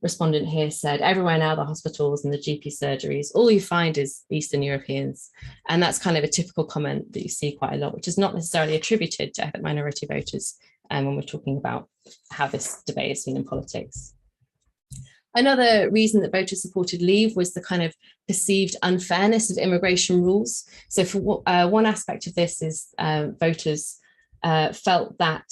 respondent here said, everywhere now, the hospitals and the GP surgeries, all you find is Eastern Europeans. And that's kind of a typical comment that you see quite a lot, which is not necessarily attributed to ethnic minority voters when we're talking about how this debate is seen in politics. Another reason that voters supported Leave was the kind of perceived unfairness of immigration rules. So for one aspect of this is voters felt that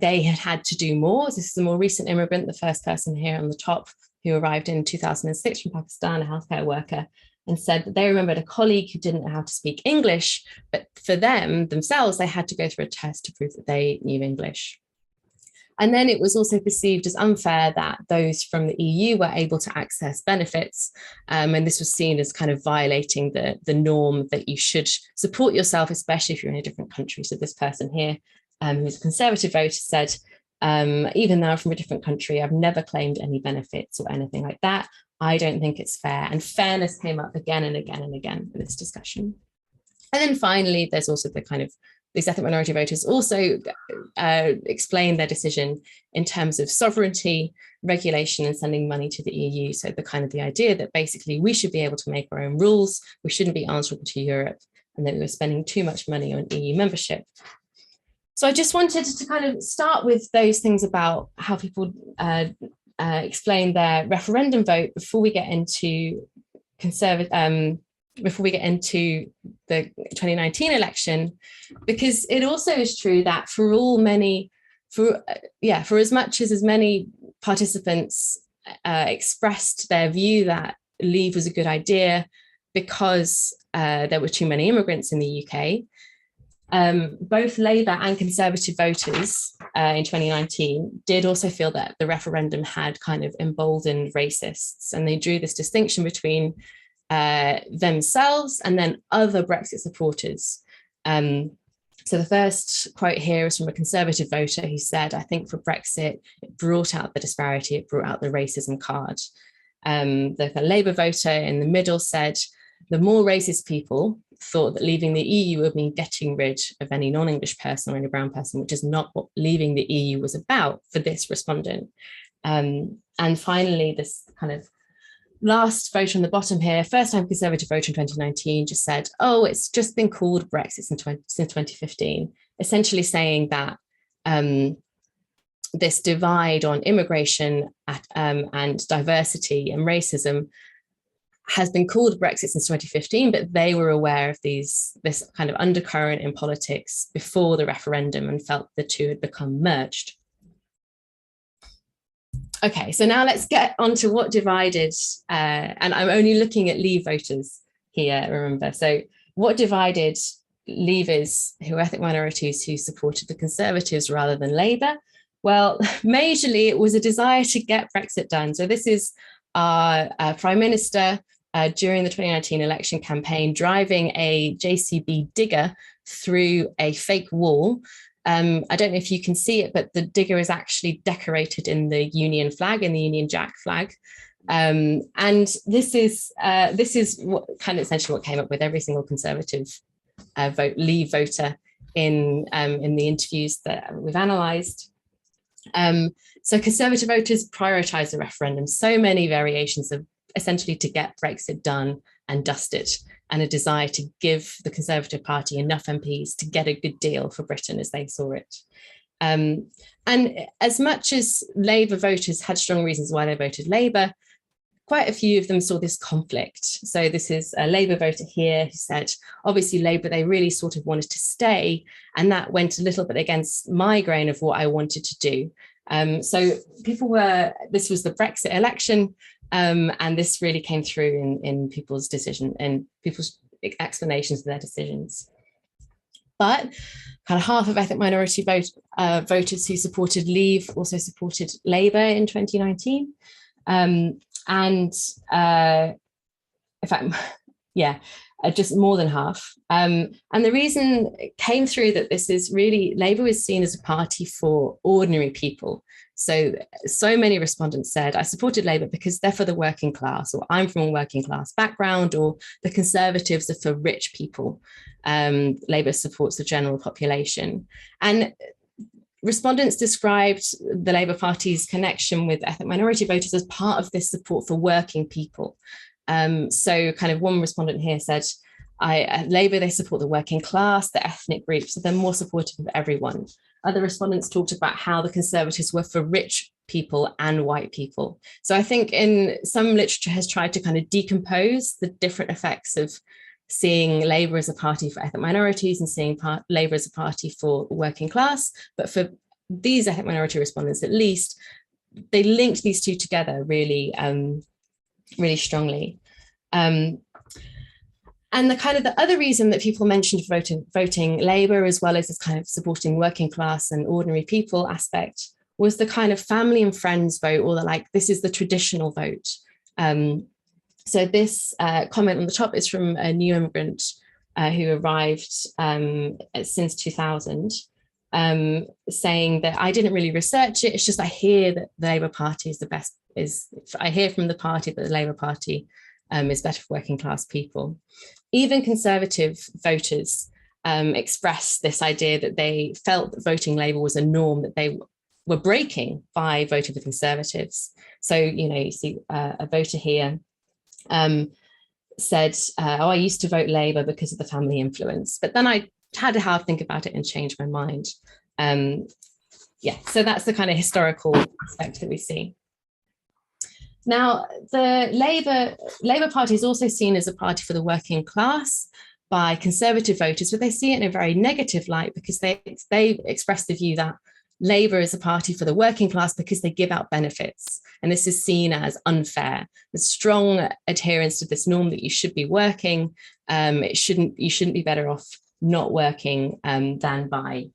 they had to do more. This is a more recent immigrant, the first person here on the top, who arrived in 2006 from Pakistan, a healthcare worker, and said that they remembered a colleague who didn't know how to speak English, but for themselves, they had to go through a test to prove that they knew English. And then it was also perceived as unfair that those from the EU were able to access benefits. And this was seen as kind of violating the norm that you should support yourself, especially if you're in a different country. So this person here, who's a Conservative voter, said, even though I'm from a different country, I've never claimed any benefits or anything like that. I don't think it's fair. And fairness came up again and again and again in this discussion. And then finally, there's also the kind of these ethnic minority voters also explained their decision in terms of sovereignty, regulation, and sending money to the EU. So the idea that basically we should be able to make our own rules, we shouldn't be answerable to Europe, and that we were spending too much money on EU membership. So I just wanted to kind of start with those things about how people explain their referendum vote before we get into before we get into the 2019 election, because it also is true that for as much as many participants expressed their view that Leave was a good idea because there were too many immigrants in the UK, both Labour and Conservative voters in 2019 did also feel that the referendum had kind of emboldened racists, and they drew this distinction between themselves and then other Brexit supporters. So the first quote here is from a Conservative voter who said, I think for Brexit, it brought out the disparity, it brought out the racism card. The Labour voter in the middle said, the more racist people thought that leaving the EU would mean getting rid of any non-English person or any brown person, which is not what leaving the EU was about for this respondent. And finally, this kind of last vote on the bottom here, first time Conservative voter in 2019, just said, oh, it's just been called Brexit since 2015, essentially saying that this divide on immigration and diversity and racism has been called Brexit since 2015, but they were aware of this kind of undercurrent in politics before the referendum and felt the two had become merged. Okay, so now let's get on to what divided, and I'm only looking at Leave voters here, remember. So what divided Leavers, who are ethnic minorities, who supported the Conservatives rather than Labour? Well, majorly it was a desire to get Brexit done. So this is our Prime Minister during the 2019 election campaign, driving a JCB digger through a fake wall. I don't know if you can see it, but the digger is actually decorated in the Union flag, in the Union Jack flag. And this is what kind of essentially what came up with every single Conservative Leave voter in the interviews that we've analysed. So Conservative voters prioritise the referendum, so many variations of essentially to get Brexit done and dusted, and a desire to give the Conservative Party enough MPs to get a good deal for Britain as they saw it. And as much as Labour voters had strong reasons why they voted Labour, quite a few of them saw this conflict. So this is a Labour voter here who said, obviously Labour, they really sort of wanted to stay, and that went a little bit against my grain of what I wanted to do. So this was the Brexit election, and this really came through in people's decision and people's explanations of their decisions. But kind of half of ethnic minority voters who supported Leave also supported Labour in 2019. In fact, yeah, just more than half. And the reason came through that this is really, Labour was seen as a party for ordinary people. So many respondents said, I supported Labour because they're for the working class, or I'm from a working class background, or the Conservatives are for rich people. Labour supports the general population. And respondents described the Labour Party's connection with ethnic minority voters as part of this support for working people. So kind of one respondent here said, Labour, they support the working class, the ethnic groups, so they're more supportive of everyone. Other respondents talked about how the Conservatives were for rich people and white people. So I think in some literature has tried to kind of decompose the different effects of seeing Labour as a party for ethnic minorities and seeing Labour as a party for working class. But for these ethnic minority respondents, at least, they linked these two together really, really strongly. And the other reason that people mentioned voting Labour, as well as this kind of supporting working class and ordinary people aspect, was the kind of family and friends vote, or this is the traditional vote. So this comment on the top is from a new immigrant who arrived since 2000, saying that I didn't really research it. It's just I hear that the Labour Party is the best. I hear from the party that the Labour Party is better for working class people. Even Conservative voters expressed this idea that they felt that voting Labour was a norm that they were breaking by voting for Conservatives. So, you see a voter here said, I used to vote Labour because of the family influence, but then I had to have think about it and change my mind. So that's the kind of historical aspect that we see. Now, the Labour Party is also seen as a party for the working class by Conservative voters, but they see it in a very negative light because they express the view that Labour is a party for the working class because they give out benefits. And this is seen as unfair. There's strong adherence to this norm that you should be working. You shouldn't be better off not working than by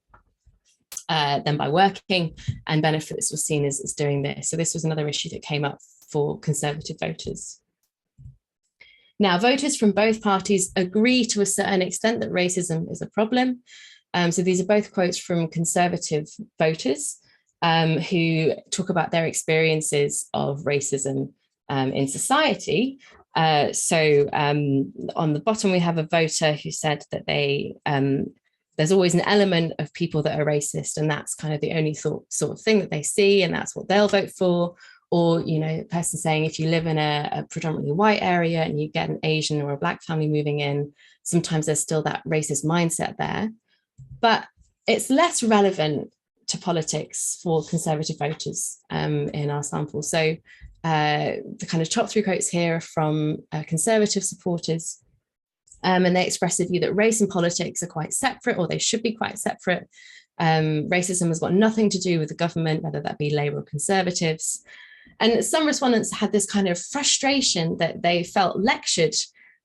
working, and benefits were seen as doing this. So this was another issue that came up for Conservative voters. Now, voters from both parties agree to a certain extent that racism is a problem. So these are both quotes from Conservative voters who talk about their experiences of racism in society. So on the bottom, we have a voter who said that there's always an element of people that are racist, and that's kind of the only sort of thing that they see, and that's what they'll vote for. Or, you know, a person saying if you live in a predominantly white area and you get an Asian or a Black family moving in, sometimes there's still that racist mindset there. But it's less relevant to politics for Conservative voters in our sample. So the kind of top 3 quotes here are from Conservative supporters, and they express a view that race and politics are quite separate, or they should be quite separate. Racism has got nothing to do with the government, whether that be Labour or Conservatives. And some respondents had this kind of frustration that they felt lectured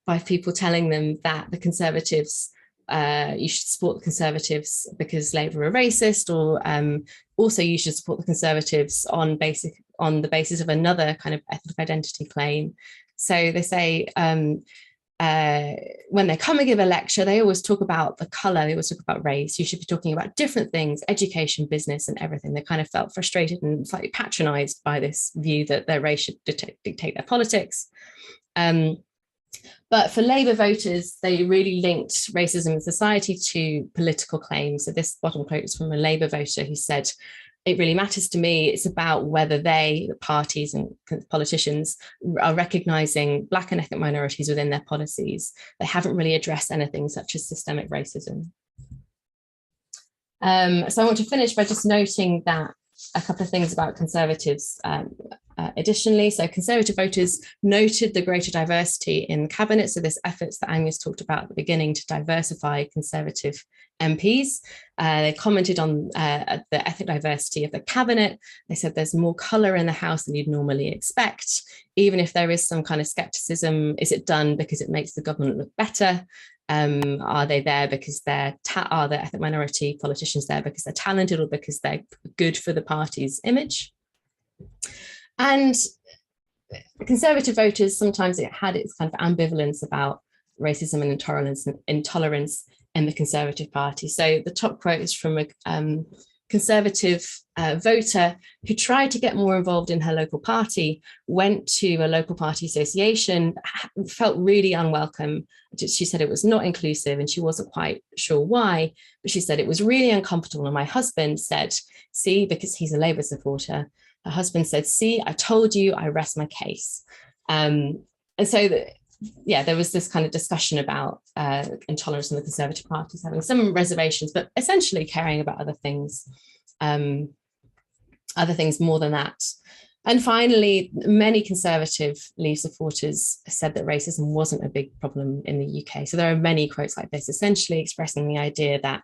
by people telling them that the Conservatives, you should support the Conservatives because Labour are racist, or also you should support the Conservatives on the basis of another kind of ethnic identity claim. So they say when they come and give a lecture, they always talk about the colour, they always talk about race. You should be talking about different things, education, business, and everything. They kind of felt frustrated and slightly patronised by this view that their race should dictate their politics. But for Labour voters, they really linked racism in society to political claims. So this bottom quote is from a Labour voter who said, "It really matters to me. It's about whether they, the parties and politicians, are recognising Black and ethnic minorities within their policies. They haven't really addressed anything such as systemic racism." So I want to finish by just noting that a couple of things about Conservatives additionally. So Conservative voters noted the greater diversity in the cabinet. So this efforts that Agnès talked about at the beginning to diversify Conservative MPs. They commented on the ethnic diversity of the cabinet. They said there's more colour in the House than you'd normally expect. Even if there is some kind of scepticism, is it done because it makes the government look better? Are they there because are the ethnic minority politicians there because they're talented or because they're good for the party's image? And Conservative voters, sometimes it had its kind of ambivalence about racism and intolerance in the Conservative Party. So the top quote is from a Conservative voter who tried to get more involved in her local party, went to a local party association, felt really unwelcome. She said it was not inclusive and she wasn't quite sure why, but she said it was really uncomfortable. And my husband said, "See," because he's a Labour supporter, her husband said, "See, I told you, I rest my case." And so there was this kind of discussion about intolerance in the Conservative parties having some reservations, but essentially caring about other things more than that. And finally, many Conservative Leave supporters said that racism wasn't a big problem in the UK. So there are many quotes like this, essentially expressing the idea that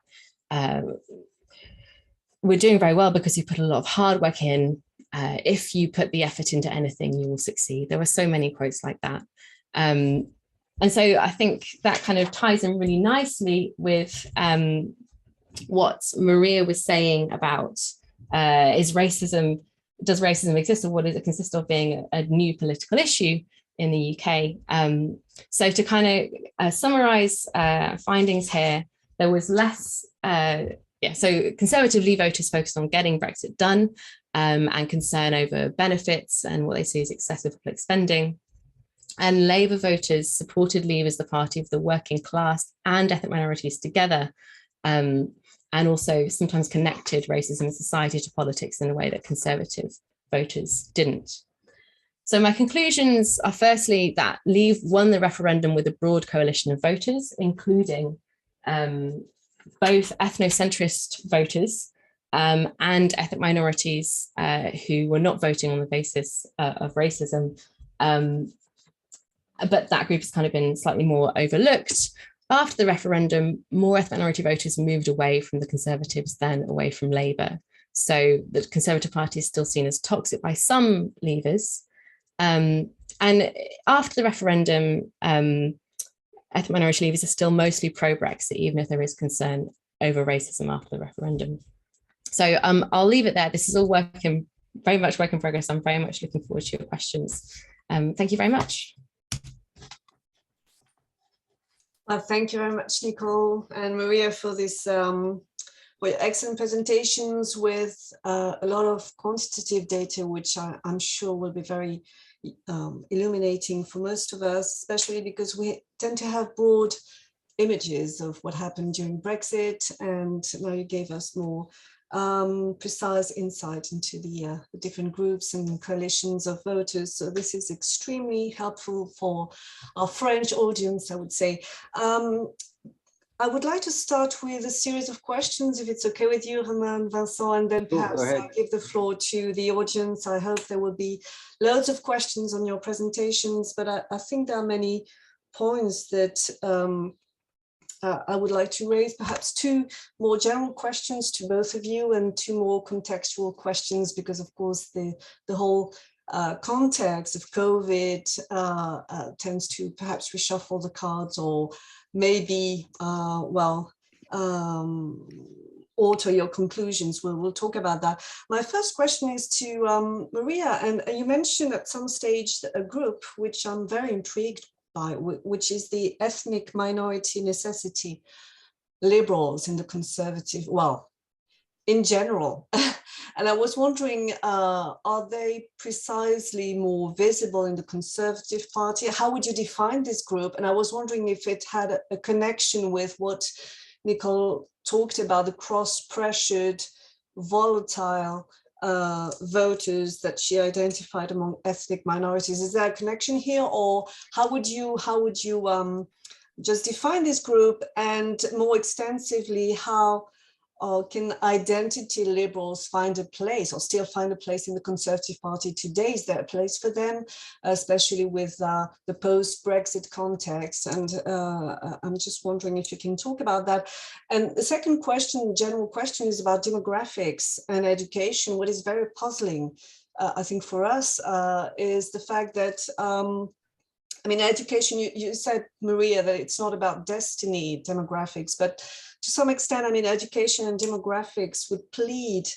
we're doing very well because you put a lot of hard work in. If you put the effort into anything, you will succeed. There were so many quotes like that. And so I think that kind of ties in really nicely with what Maria was saying about does racism exist, or what does it consist of being a new political issue in the UK? So to kind of summarize findings here, there was less, so Conservative Leave voters focused on getting Brexit done and concern over benefits and what they see as excessive public spending. And Labour voters supported Leave as the party of the working class and ethnic minorities together, and also sometimes connected racism in society to politics in a way that Conservative voters didn't. So my conclusions are firstly that Leave won the referendum with a broad coalition of voters, including both ethnocentrist voters and ethnic minorities who were not voting on the basis of racism. But that group has kind of been slightly more overlooked. After the referendum, more ethnic minority voters moved away from the Conservatives than away from Labour. So the Conservative Party is still seen as toxic by some Leavers. And after the referendum, ethnic minority Leavers are still mostly pro-Brexit, even if there is concern over racism after the referendum. So I'll leave it there. This is all very much work in progress. I'm very much looking forward to your questions. Thank you very much. Thank you very much, Nicole and Maria, for this for your excellent presentations with a lot of quantitative data, which I'm sure will be very illuminating for most of us, especially because we tend to have broad images of what happened during Brexit, and Maria gave us more precise insight into the different groups and coalitions of voters. So this is extremely helpful for our French audience, I would say. I would like to start with a series of questions, if it's okay with you, Romain, Vincent, and then perhaps I'll give the floor to the audience. I hope there will be loads of questions on your presentations, but I think there are many points that I would like to raise, perhaps two more general questions to both of you and two more contextual questions, because of course the whole context of COVID tends to perhaps reshuffle the cards, or maybe, alter your conclusions. We'll talk about that. My first question is to Maria, and you mentioned at some stage a group which I'm very intrigued by, which is the ethnic minority necessity liberals in the conservative, well, in general. And I was wondering, are they precisely more visible in the Conservative Party? How would you define this group? And I was wondering if it had a connection with what Nicole talked about, the cross-pressured, volatile voters that she identified among ethnic minorities. Is there a connection here, or how would you just define this group, and more extensively, how can identity liberals find a place, or still find a place in the Conservative Party today? Is there a place for them, especially with the post-Brexit context? And I'm just wondering if you can talk about that. And the second question, general question, is about demographics and education. What is very puzzling, I think, for us is the fact that I mean, education, you said, Maria, that it's not about destiny, demographics, but to some extent, I mean, education and demographics would plead,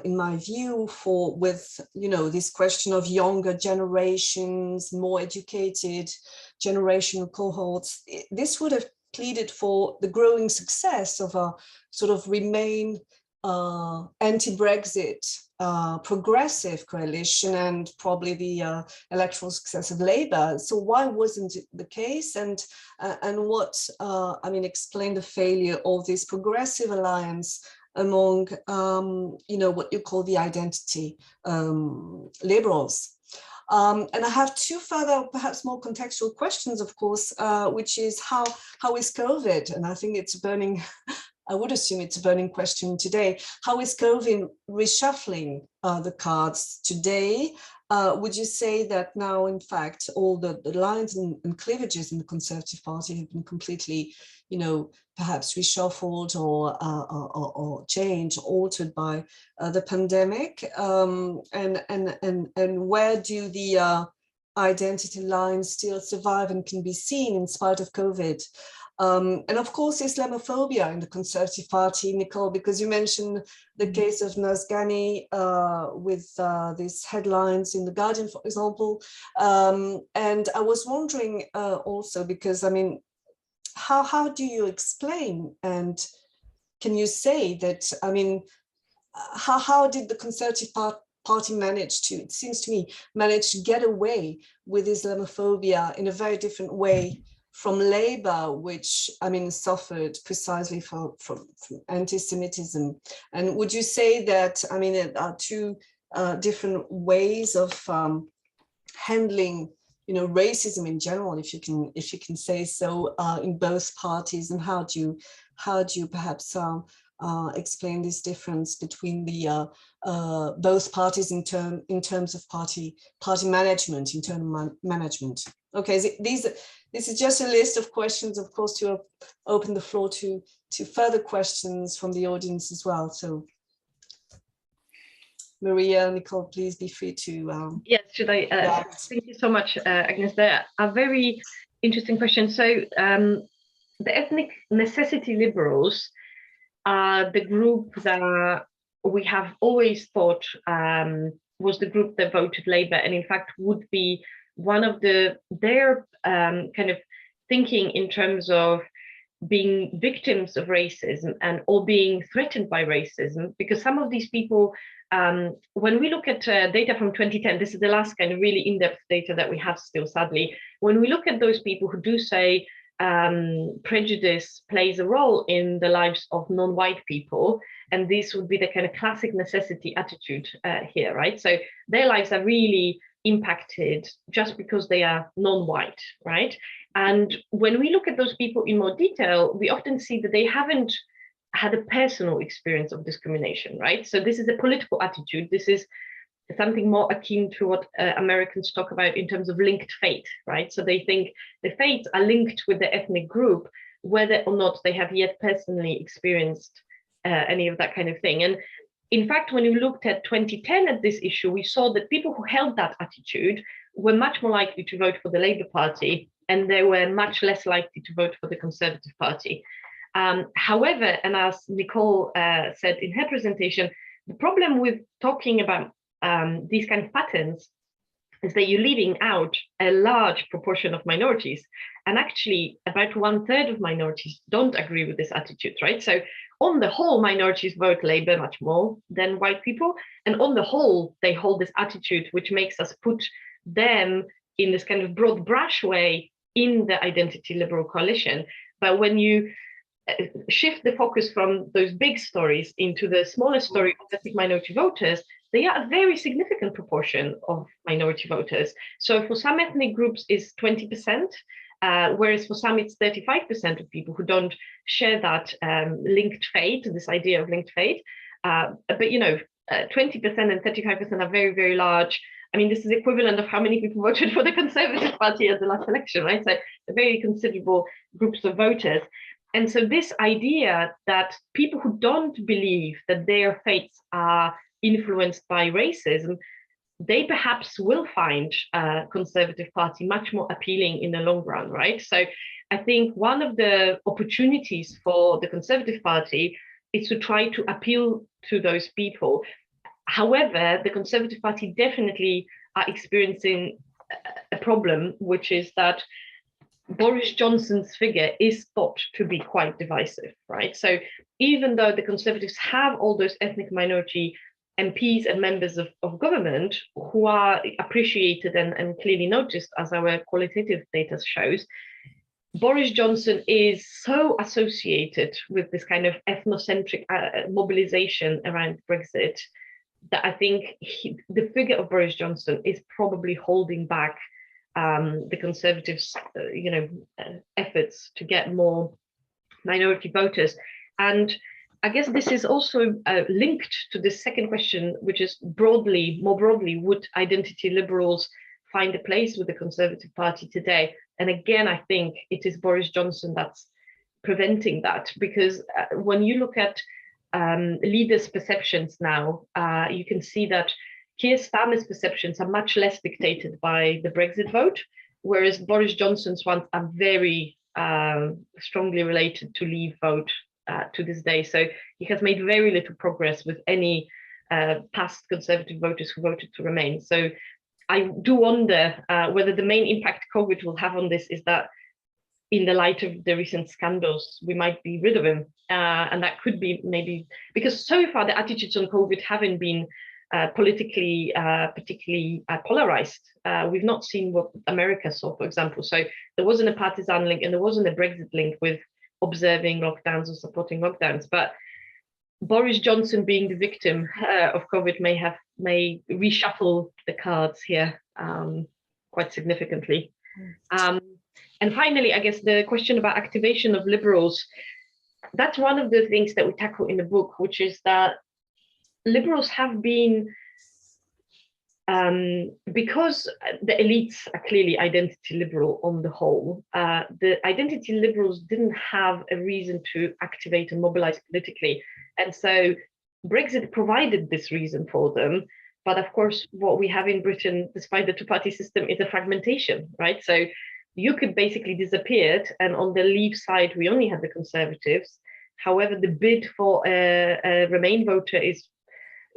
in my view, with this question of younger generations, more educated generational cohorts. This would have pleaded for the growing success of a sort of Remain anti-Brexit progressive coalition, and probably the electoral success of Labour. So why wasn't it the case? And what, I mean, explain the failure of this progressive alliance among, what you call the identity liberals? And I have two further, perhaps more contextual questions, of course, which is how is COVID? And I think it's burning. I would assume it's a burning question today. How is COVID reshuffling the cards today? Would you say that now, in fact, all the lines and cleavages in the Conservative Party have been completely, perhaps reshuffled or changed, altered by the pandemic? And where do the identity lines still survive and can be seen in spite of COVID? And of course, Islamophobia in the Conservative Party, Nicole, because you mentioned the case of Nazgani with these headlines in The Guardian, for example. And I was wondering also, because, I mean, how do you explain, and can you say that, I mean, how did the Conservative Party manage to, it seems to me, manage to get away with Islamophobia in a very different way from Labour, which, I mean, suffered precisely from anti-Semitism? And would you say that, I mean, there are two different ways of handling, racism in general, if you can say so, in both parties? And how do you perhaps explain this difference between the both parties in terms of party management, internal management? Okay, this is just a list of questions, of course, to open the floor to further questions from the audience as well. So, Maria, Nicole, please be free to. Yes, should I? Thank you so much, Agnès. They're a very interesting question. So, the ethnic necessity liberals are the group that we have always thought was the group that voted Labour, and in fact would be one of their kind of thinking in terms of being victims of racism or being threatened by racism, because some of these people When we look at data from 2010, this is the last kind of really in-depth data that we have still, sadly. When we look at those people who do say prejudice plays a role in the lives of non-white people, and this would be the kind of classic necessity attitude here, right? So their lives are really impacted just because they are non-white, right? And when we look at those people in more detail, we often see that they haven't had a personal experience of discrimination, right? So this is a political attitude. This is something more akin to what Americans talk about in terms of linked fate, right? So they think the fates are linked with the ethnic group, whether or not they have yet personally experienced any of that kind of thing. And in fact, when you looked at 2010 at this issue, we saw that people who held that attitude were much more likely to vote for the Labour Party, and they were much less likely to vote for the Conservative Party. However, and as Nicole said in her presentation, the problem with talking about these kind of patterns is that you're leaving out a large proportion of minorities. And actually, about 1/3 of minorities don't agree with this attitude, right? So on the whole, minorities vote Labour much more than white people. And on the whole, they hold this attitude, which makes us put them in this kind of broad brush way in the identity liberal coalition. But when you shift the focus from those big stories into the smaller story of ethnic minority voters, they are a very significant proportion of minority voters. So for some ethnic groups is 20%, whereas for some it's 35% of people who don't share that linked fate, this idea of linked fate. But you know, 20% and 35% are very, very large. I mean, this is equivalent of how many people voted for the Conservative Party at the last election, right? So very considerable groups of voters. And so this idea that people who don't believe that their fates are influenced by racism, they perhaps will find Conservative Party much more appealing in the long run, right? So I think one of the opportunities for the Conservative Party is to try to appeal to those people. However, the Conservative Party definitely are experiencing a problem, which is that Boris Johnson's figure is thought to be quite divisive, right? So even though the Conservatives have all those ethnic minority MPs and members of government who are appreciated and clearly noticed, as our qualitative data shows, Boris Johnson is so associated with this kind of ethnocentric mobilization around Brexit that I think the figure of Boris Johnson is probably holding back the Conservatives' efforts to get more minority voters. And I guess this is also linked to the second question, which is more broadly, would identity liberals find a place with the Conservative Party today? And again, I think it is Boris Johnson that's preventing that, because when you look at leaders' perceptions now, you can see that Keir Starmer's perceptions are much less dictated by the Brexit vote, whereas Boris Johnson's ones are very strongly related to Leave vote to this day. So he has made very little progress with any past Conservative voters who voted to remain. So I do wonder whether the main impact COVID will have on this is that in the light of the recent scandals, we might be rid of him. And that could be maybe, because so far the attitudes on COVID haven't been politically particularly polarized. We've not seen what America saw, for example. So there wasn't a partisan link and there wasn't a Brexit link with observing lockdowns or supporting lockdowns. But Boris Johnson being the victim of COVID may reshuffle the cards here quite significantly. And finally, I guess the question about activation of liberals, that's one of the things that we tackle in the book, which is that liberals have been, because the elites are clearly identity liberal on the whole, the identity liberals didn't have a reason to activate and mobilize politically. And so Brexit provided this reason for them. But of course, what we have in Britain, despite the two-party system, is a fragmentation, right? So you could basically disappear, and on the Leave side, we only had the Conservatives. However, the bid for a Remain voter is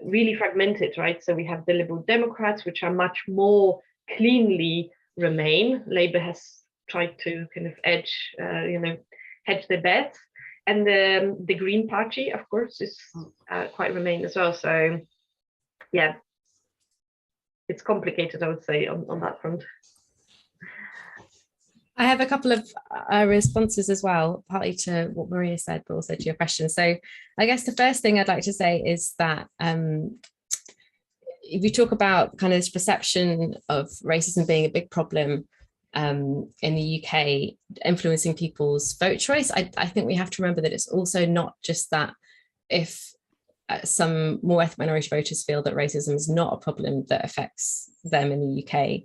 really fragmented, right? So we have the Liberal Democrats, which are much more cleanly Remain. Labour has tried to kind of hedge their bets. And the Green Party, of course, is quite Remain as well. So yeah, it's complicated, I would say, on that front. I have a couple of responses as well, partly to what Maria said, but also to your question. So I guess the first thing I'd like to say is that if we talk about kind of this perception of racism being a big problem in the UK, influencing people's vote choice, I think we have to remember that it's also not just that if some more ethnic minority voters feel that racism is not a problem that affects them in the UK,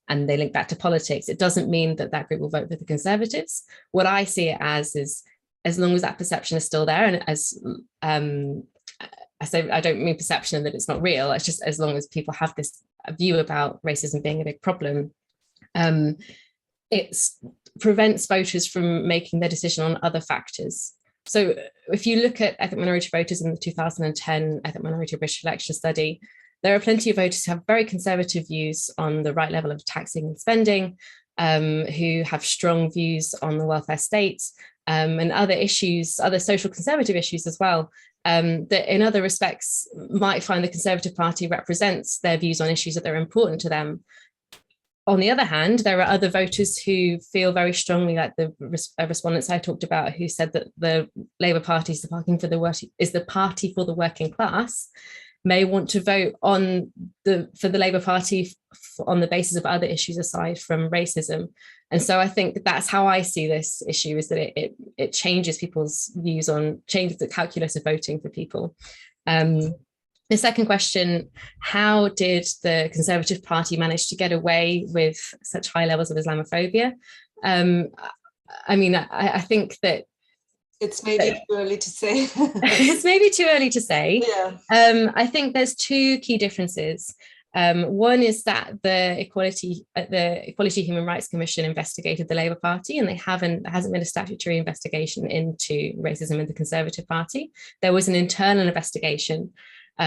and they link that to politics, it doesn't mean that that group will vote for the Conservatives. What I see it as is, as long as that perception is still there, and as I say, I don't mean perception that it's not real, it's just as long as people have this view about racism being a big problem, it prevents voters from making their decision on other factors. So if you look at ethnic minority voters in the 2010 ethnic minority British election study, there are plenty of voters who have very conservative views on the right level of taxing and spending, who have strong views on the welfare state, and other issues, other social conservative issues as well, that in other respects might find the Conservative Party represents their views on issues that are important to them. On the other hand, there are other voters who feel very strongly, like the respondents I talked about, who said that the Labour Party is the party for the working class, may want to vote for the Labour Party on the basis of other issues aside from racism. And so I think that's how I see this issue, is that it changes people's views changes the calculus of voting for people. The second question, how did the Conservative Party manage to get away with such high levels of Islamophobia? I mean, I think that it's maybe too early to say. It's maybe too early to say. Yeah. I think there's two key differences. One is that the Equality Human Rights Commission investigated the Labour Party, and there hasn't been a statutory investigation into racism in the Conservative Party. There was an internal investigation,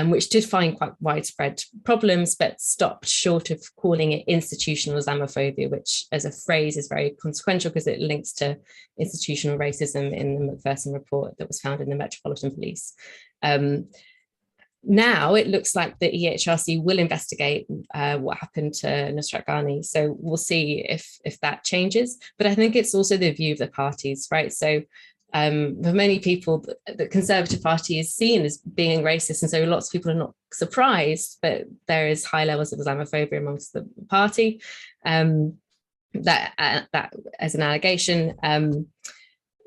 which did find quite widespread problems, but stopped short of calling it institutional Islamophobia, which as a phrase is very consequential because it links to institutional racism in the Macpherson report that was found in the Metropolitan Police. Now it looks like the EHRC will investigate what happened to Nusrat Ghani. So we'll see if that changes. But I think it's also the view of the parties, right? So for many people, the Conservative Party is seen as being racist, and so lots of people are not surprised that there is high levels of Islamophobia amongst the party. That as an allegation.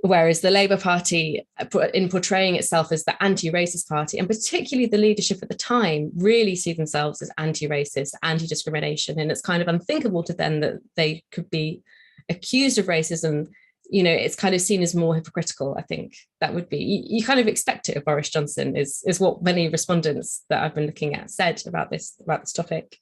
Whereas the Labour Party, in portraying itself as the anti-racist party, and particularly the leadership at the time, really see themselves as anti-racist, anti-discrimination, and it's kind of unthinkable to them that they could be accused of racism. You know, it's kind of seen as more hypocritical. I think that would be, you kind of expect it of Boris Johnson, is what many respondents that I've been looking at said about this topic.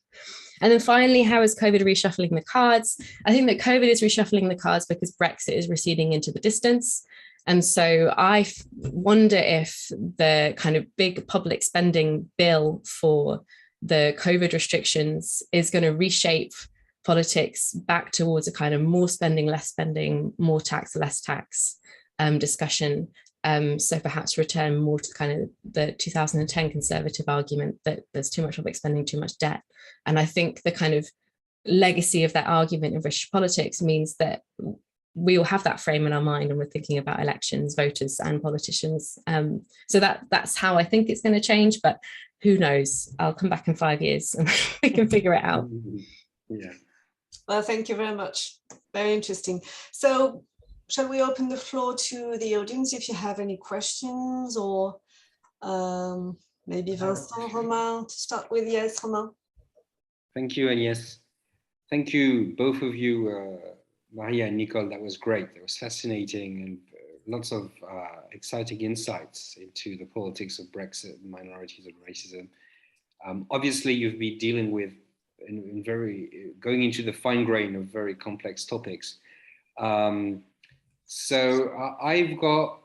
And then finally, how is COVID reshuffling the cards? I think that COVID is reshuffling the cards because Brexit is receding into the distance. And so I wonder if the kind of big public spending bill for the COVID restrictions is going to reshape politics back towards a kind of more spending, less spending, more tax, less tax discussion. So perhaps return more to kind of the 2010 Conservative argument that there's too much public spending, too much debt. And I think the kind of legacy of that argument in British politics means that we all have that frame in our mind and we're thinking about elections, voters and politicians. So that's how I think it's going to change, but who knows? I'll come back in 5 years and we can figure it out. Yeah. Well, thank you very much. Very interesting. So shall we open the floor to the audience if you have any questions, or maybe Vincent, Romain, to start with? Yes, Romain. Thank you, Agnès. Thank you, both of you, Maria and Nicole. That was great. That was fascinating, and lots of exciting insights into the politics of Brexit, minorities and racism. Obviously, you've been dealing with going into the fine grain of very complex topics. So I've got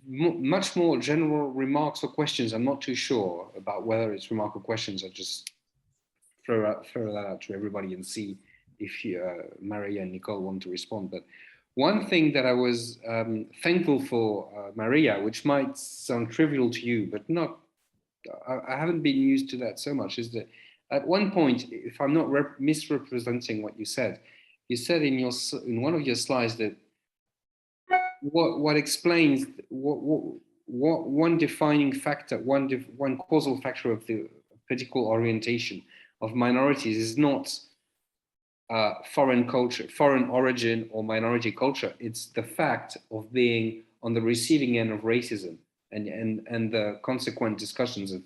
much more general remarks or questions. I'm not too sure about whether it's remarks or questions. I'll just throw that out to everybody and see if Maria and Nicole want to respond. But one thing that I was thankful for, Maria, which might sound trivial to you, but not I haven't been used to that so much, is that at one point, if I'm not misrepresenting what you said in one of your slides that what explains what one defining factor, one causal factor of the political orientation of minorities is not foreign culture, foreign origin, or minority culture. It's the fact of being on the receiving end of racism, and the consequent discussions have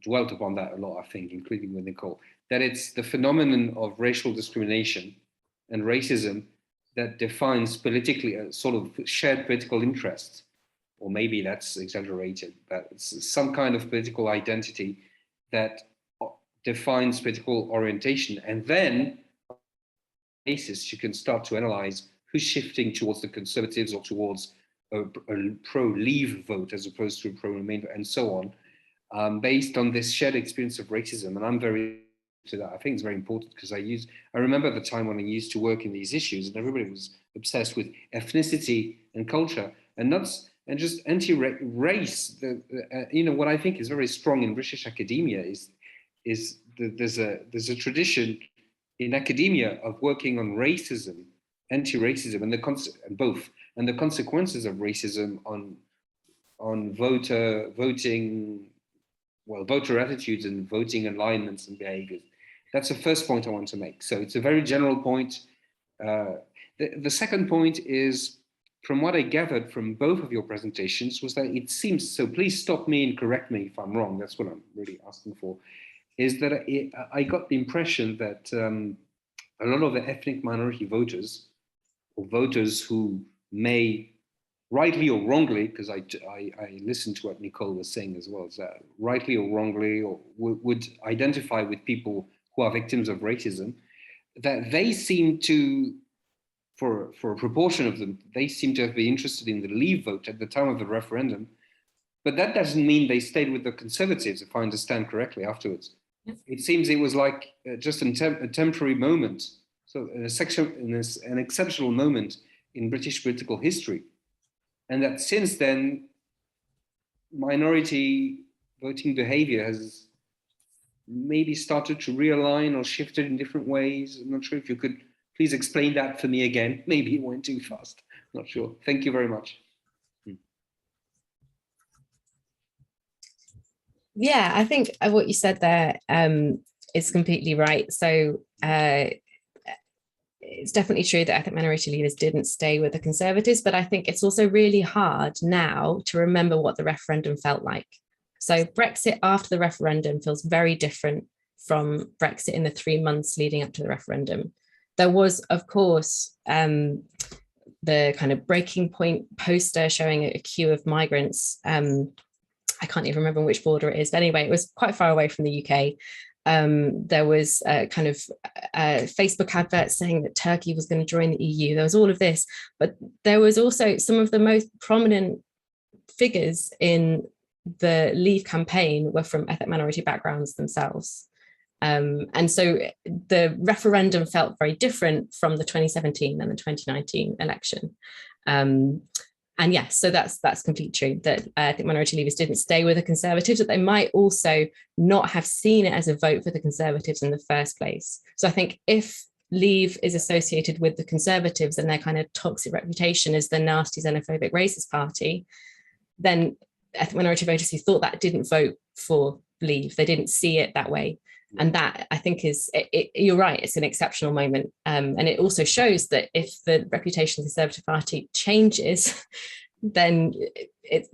dwelt upon that a lot, I think, including with Nicole, that it's the phenomenon of racial discrimination and racism that defines politically a sort of shared political interest, or maybe that's exaggerated, but it's some kind of political identity that defines political orientation. And then basis, you can start to analyze who's shifting towards the Conservatives or towards a pro-Leave vote as opposed to a pro-Remain vote, and so on, based on this shared experience of racism. And I'm very to that. I think it's very important because I remember the time when I used to work in these issues, and everybody was obsessed with ethnicity and culture, and just anti-race. What I think is very strong in British academia is there's a tradition in academia of working on racism, anti-racism, and the consequences of racism on voter attitudes and voting alignments and behaviors. That's the first point I want to make. So it's a very general point. The second point is, from what I gathered from both of your presentations, was that it seems, so please stop me and correct me if I'm wrong, that's what I'm really asking for, is that I got the impression that a lot of the ethnic minority voters, or voters who may, rightly or wrongly, because I listened to what Nicole was saying as well, is that rightly or wrongly, or would identify with people who are victims of racism, that they seem to, for a proportion of them, they seem to have been interested in the Leave vote at the time of the referendum. But that doesn't mean they stayed with the Conservatives, if I understand correctly, afterwards. Yes. It seems it was like just a temporary moment, so an exceptional moment in British political history. And that since then, minority voting behavior has maybe started to realign or shifted in different ways. I'm not sure if you could please explain that for me again. Maybe it went too fast. Not sure. Thank you very much. Yeah, I think what you said there is completely right. So it's definitely true that ethnic minority leaders didn't stay with the Conservatives, but I think it's also really hard now to remember what the referendum felt like. So Brexit after the referendum feels very different from Brexit in the 3 months leading up to the referendum. There was, of course, the kind of breaking point poster showing a queue of migrants. I can't even remember which border it is, but anyway, it was quite far away from the UK. There was a kind of Facebook adverts saying that Turkey was going to join the EU. There was all of this, but there was also some of the most prominent figures in the Leave campaign were from ethnic minority backgrounds themselves. And so the referendum felt very different from the 2017 and the 2019 election. And yes, so that's completely true, that I think minority leavers didn't stay with the Conservatives, that they might also not have seen it as a vote for the Conservatives in the first place. So I think if Leave is associated with the Conservatives and their kind of toxic reputation as the nasty, xenophobic, racist party, then ethnic minority voters who thought that didn't vote for Leave. They didn't see it that way. And that, I think, is, you're right, it's an exceptional moment. And it also shows that if the reputation of the Conservative Party changes, then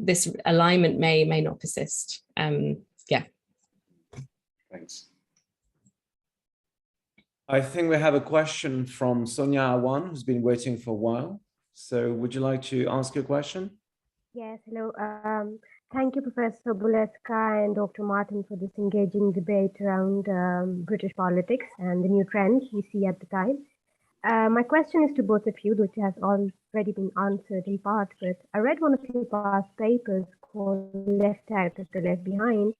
this alignment may not persist. Yeah. Thanks. I think we have a question from Sonia Awan, who's been waiting for a while. So would you like to ask your question? Yes, hello. Thank you, Professor Sobolewska and Dr. Martin, for this engaging debate around British politics and the new trends we see at the time. My question is to both of you, which has already been answered in part, but I read one of your past papers called Left Out After Left Behind.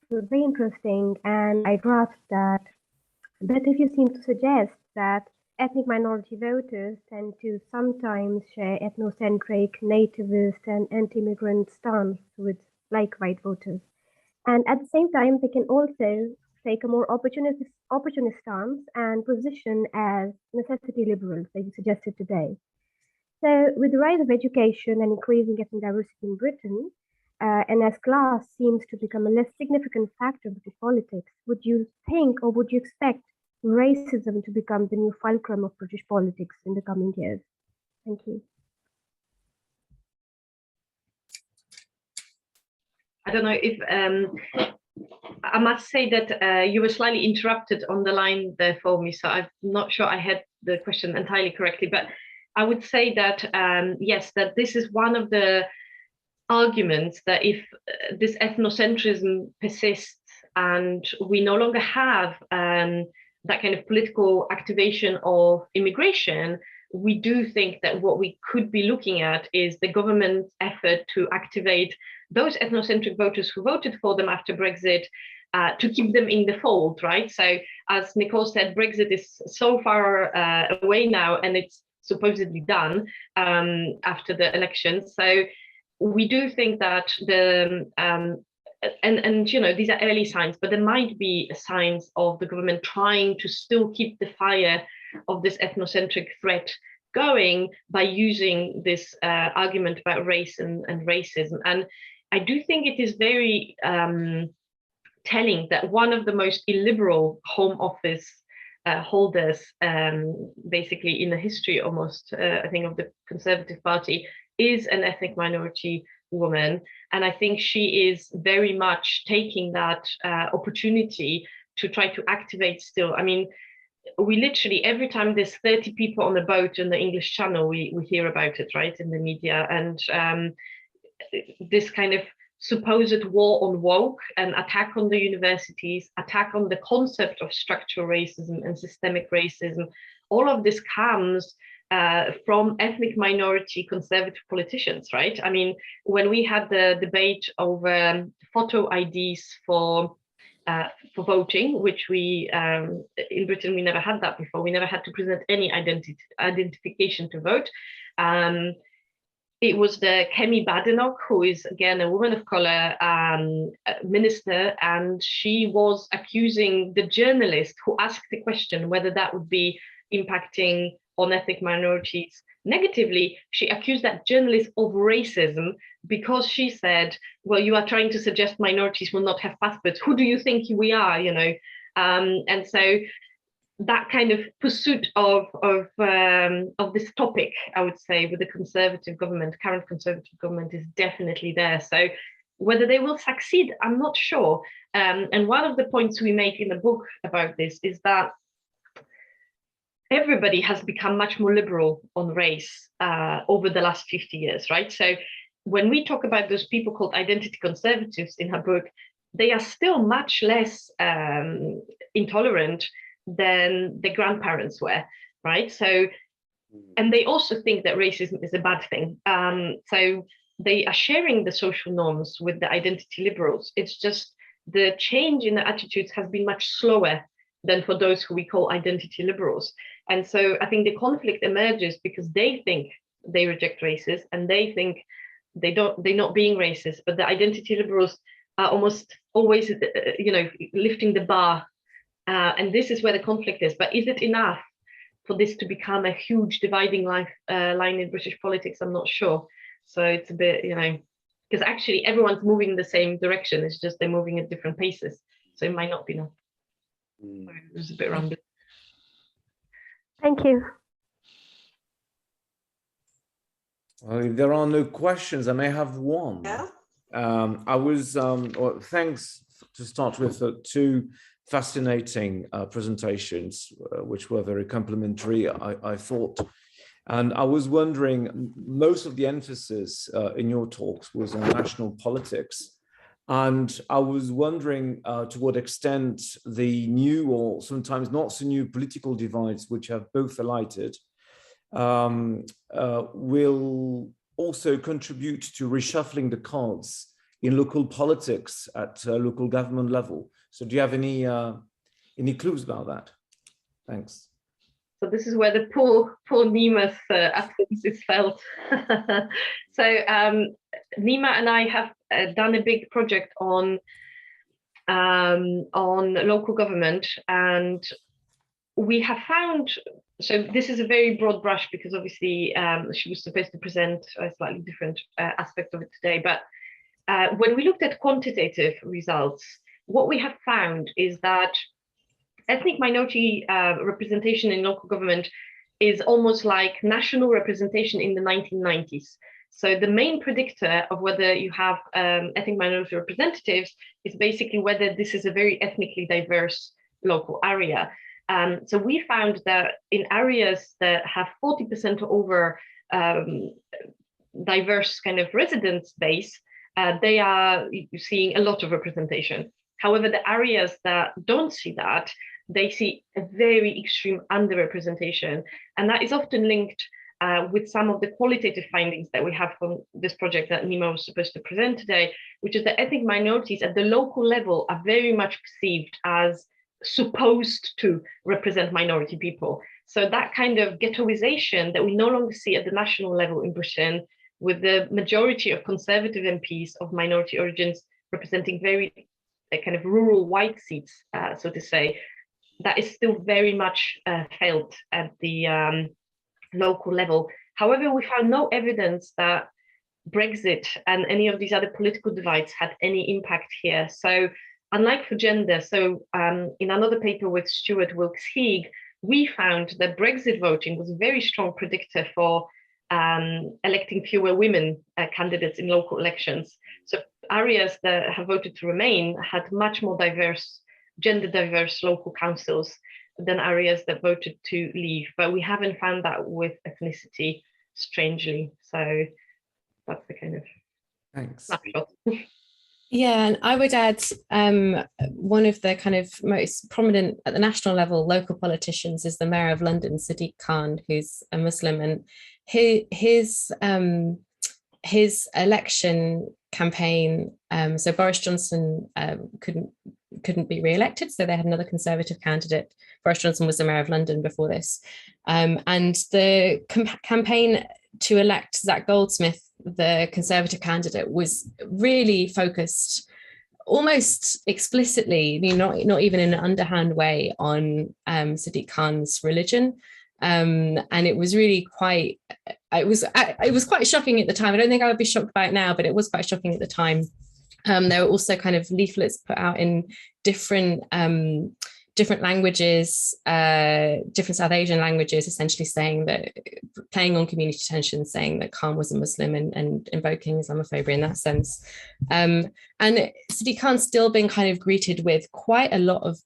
It was very interesting, and I grasped that both of you seem to suggest that ethnic minority voters tend to sometimes share ethnocentric, nativist, and anti-immigrant stance with like white voters. And at the same time, they can also take a more opportunist stance and position as necessity liberals, like you suggested today. So with the rise of education and increasing ethnic diversity in Britain, and as class seems to become a less significant factor in British politics, would you think or would you expect racism to become the new fulcrum of British politics in the coming years? Thank you. I don't know if I must say that you were slightly interrupted on the line there for me, so I'm not sure I had the question entirely correctly, but I would say that yes, that this is one of the arguments that if this ethnocentrism persists and we no longer have that kind of political activation of immigration, we do think that what we could be looking at is the government's effort to activate those ethnocentric voters who voted for them after Brexit, to keep them in the fold, right? So as Nicole said, Brexit is so far away now, and it's supposedly done after the elections. So we do think that the and you know, these are early signs, but there might be signs of the government trying to still keep the fire of this ethnocentric threat going by using this argument about race and racism. And I do think it is very telling that one of the most illiberal Home Office holders, basically in the history almost, I think, of the Conservative Party, is an ethnic minority woman. And I think she is very much taking that opportunity to try to activate still. I mean, we literally, every time there's 30 people on the boat in the English Channel, we hear about it, right, in the media. And this kind of supposed war on woke and attack on the universities, attack on the concept of structural racism and systemic racism, all of this comes from ethnic minority conservative politicians, right? I mean, when we had the debate over photo IDs for voting, which we in Britain, we never had that before. We never had to present any identification to vote. It was the Kemi Badenoch, who is, again, a woman of color minister, and she was accusing the journalist who asked the question whether that would be impacting on ethnic minorities negatively. She accused that journalist of racism because she said, well, you are trying to suggest minorities will not have passports. Who do you think we are, you know? And so that kind of pursuit of this topic, I would say, with the Conservative government, current Conservative government, is definitely there. So whether they will succeed, I'm not sure. And one of the points we make in the book about this is that everybody has become much more liberal on race over the last 50 years, right? So when we talk about those people called identity conservatives in her book, they are still much less intolerant than the grandparents were, right? So, and they also think that racism is a bad thing. So they are sharing the social norms with the identity liberals. It's just the change in the attitudes has been much slower than for those who we call identity liberals. And so I think the conflict emerges because they think they reject racism and they think they're not being racist, but the identity liberals are almost always, you know, lifting the bar. And this is where the conflict is. But is it enough for this to become a huge dividing line in British politics? I'm not sure. So it's a bit, you know, because actually everyone's moving in the same direction. It's just they're moving at different paces. So it might not be enough. So it was a bit rambling. Thank you. Well, if there are no questions, I may have one. Yeah. Thanks to start with two fascinating presentations, which were very complimentary, I thought. And I was wondering, most of the emphasis in your talks was on national politics. And I was wondering to what extent the new or sometimes not so new political divides, which have both alighted, will also contribute to reshuffling the cards in local politics at local government level. So do you have any clues about that? Thanks. So this is where the poor Neema's absence is felt. So Neema and I have done a big project on on local government, and we have found, so this is a very broad brush because obviously she was supposed to present a slightly different aspect of it today, but when we looked at quantitative results, what we have found is that ethnic minority representation in local government is almost like national representation in the 1990s. So the main predictor of whether you have ethnic minority representatives is basically whether this is a very ethnically diverse local area. So we found that in areas that have 40% over diverse kind of residence base, they are seeing a lot of representation. However, the areas that don't see that, they see a very extreme underrepresentation. And that is often linked with some of the qualitative findings that we have from this project that Neema was supposed to present today, which is that ethnic minorities at the local level are very much perceived as supposed to represent minority people. So that kind of ghettoization that we no longer see at the national level in Britain, with the majority of Conservative MPs of minority origins representing very kind of rural white seats, so to say, that is still very much felt at the local level. However, we found no evidence that Brexit and any of these other political divides had any impact here. So unlike for gender, so in another paper with Stuart Wilkes-Heague, we found that Brexit voting was a very strong predictor for electing fewer women candidates in local elections. So areas that have voted to remain had much more diverse, gender diverse local councils than areas that voted to leave. But we haven't found that with ethnicity, strangely. So that's the kind of snapshot. Yeah, and I would add one of the kind of most prominent at the national level local politicians is the Mayor of London, Sadiq Khan, who's a Muslim, and his election campaign. So Boris Johnson couldn't be re-elected, so they had another Conservative candidate. Boris Johnson was the Mayor of London before this, and the campaign to elect Zach Goldsmith, the Conservative candidate, was really focused almost explicitly, I mean, not even in an underhand way, on Sadiq Khan's religion. And it was really quite, it was quite shocking at the time. I don't think I would be shocked by it now, but it was quite shocking at the time. There were also kind of leaflets put out in different languages, different South Asian languages, essentially saying that, playing on community tensions, saying that Khan was a Muslim and invoking Islamophobia in that sense. And Sadiq Khan's still been kind of greeted with quite a lot of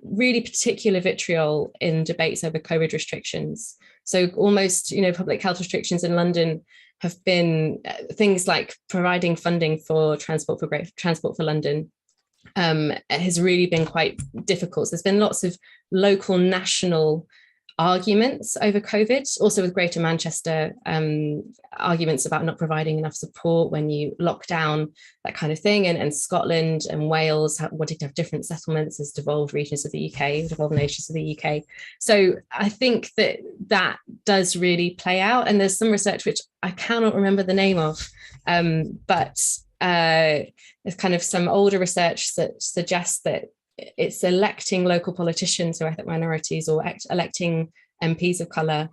really particular vitriol in debates over COVID restrictions. So almost, public health restrictions in London have been things like providing funding for Transport for London. Has really been quite difficult. So there's been lots of local, national arguments over COVID, also with Greater Manchester, arguments about not providing enough support when you lock down, that kind of thing, and Scotland and Wales wanting to have different settlements as devolved regions of the UK, devolved nations of the UK. So I think that does really play out, and there's some research which I cannot remember the name of, but there's kind of some older research that suggests that it's electing local politicians who are ethnic minorities or electing MPs of colour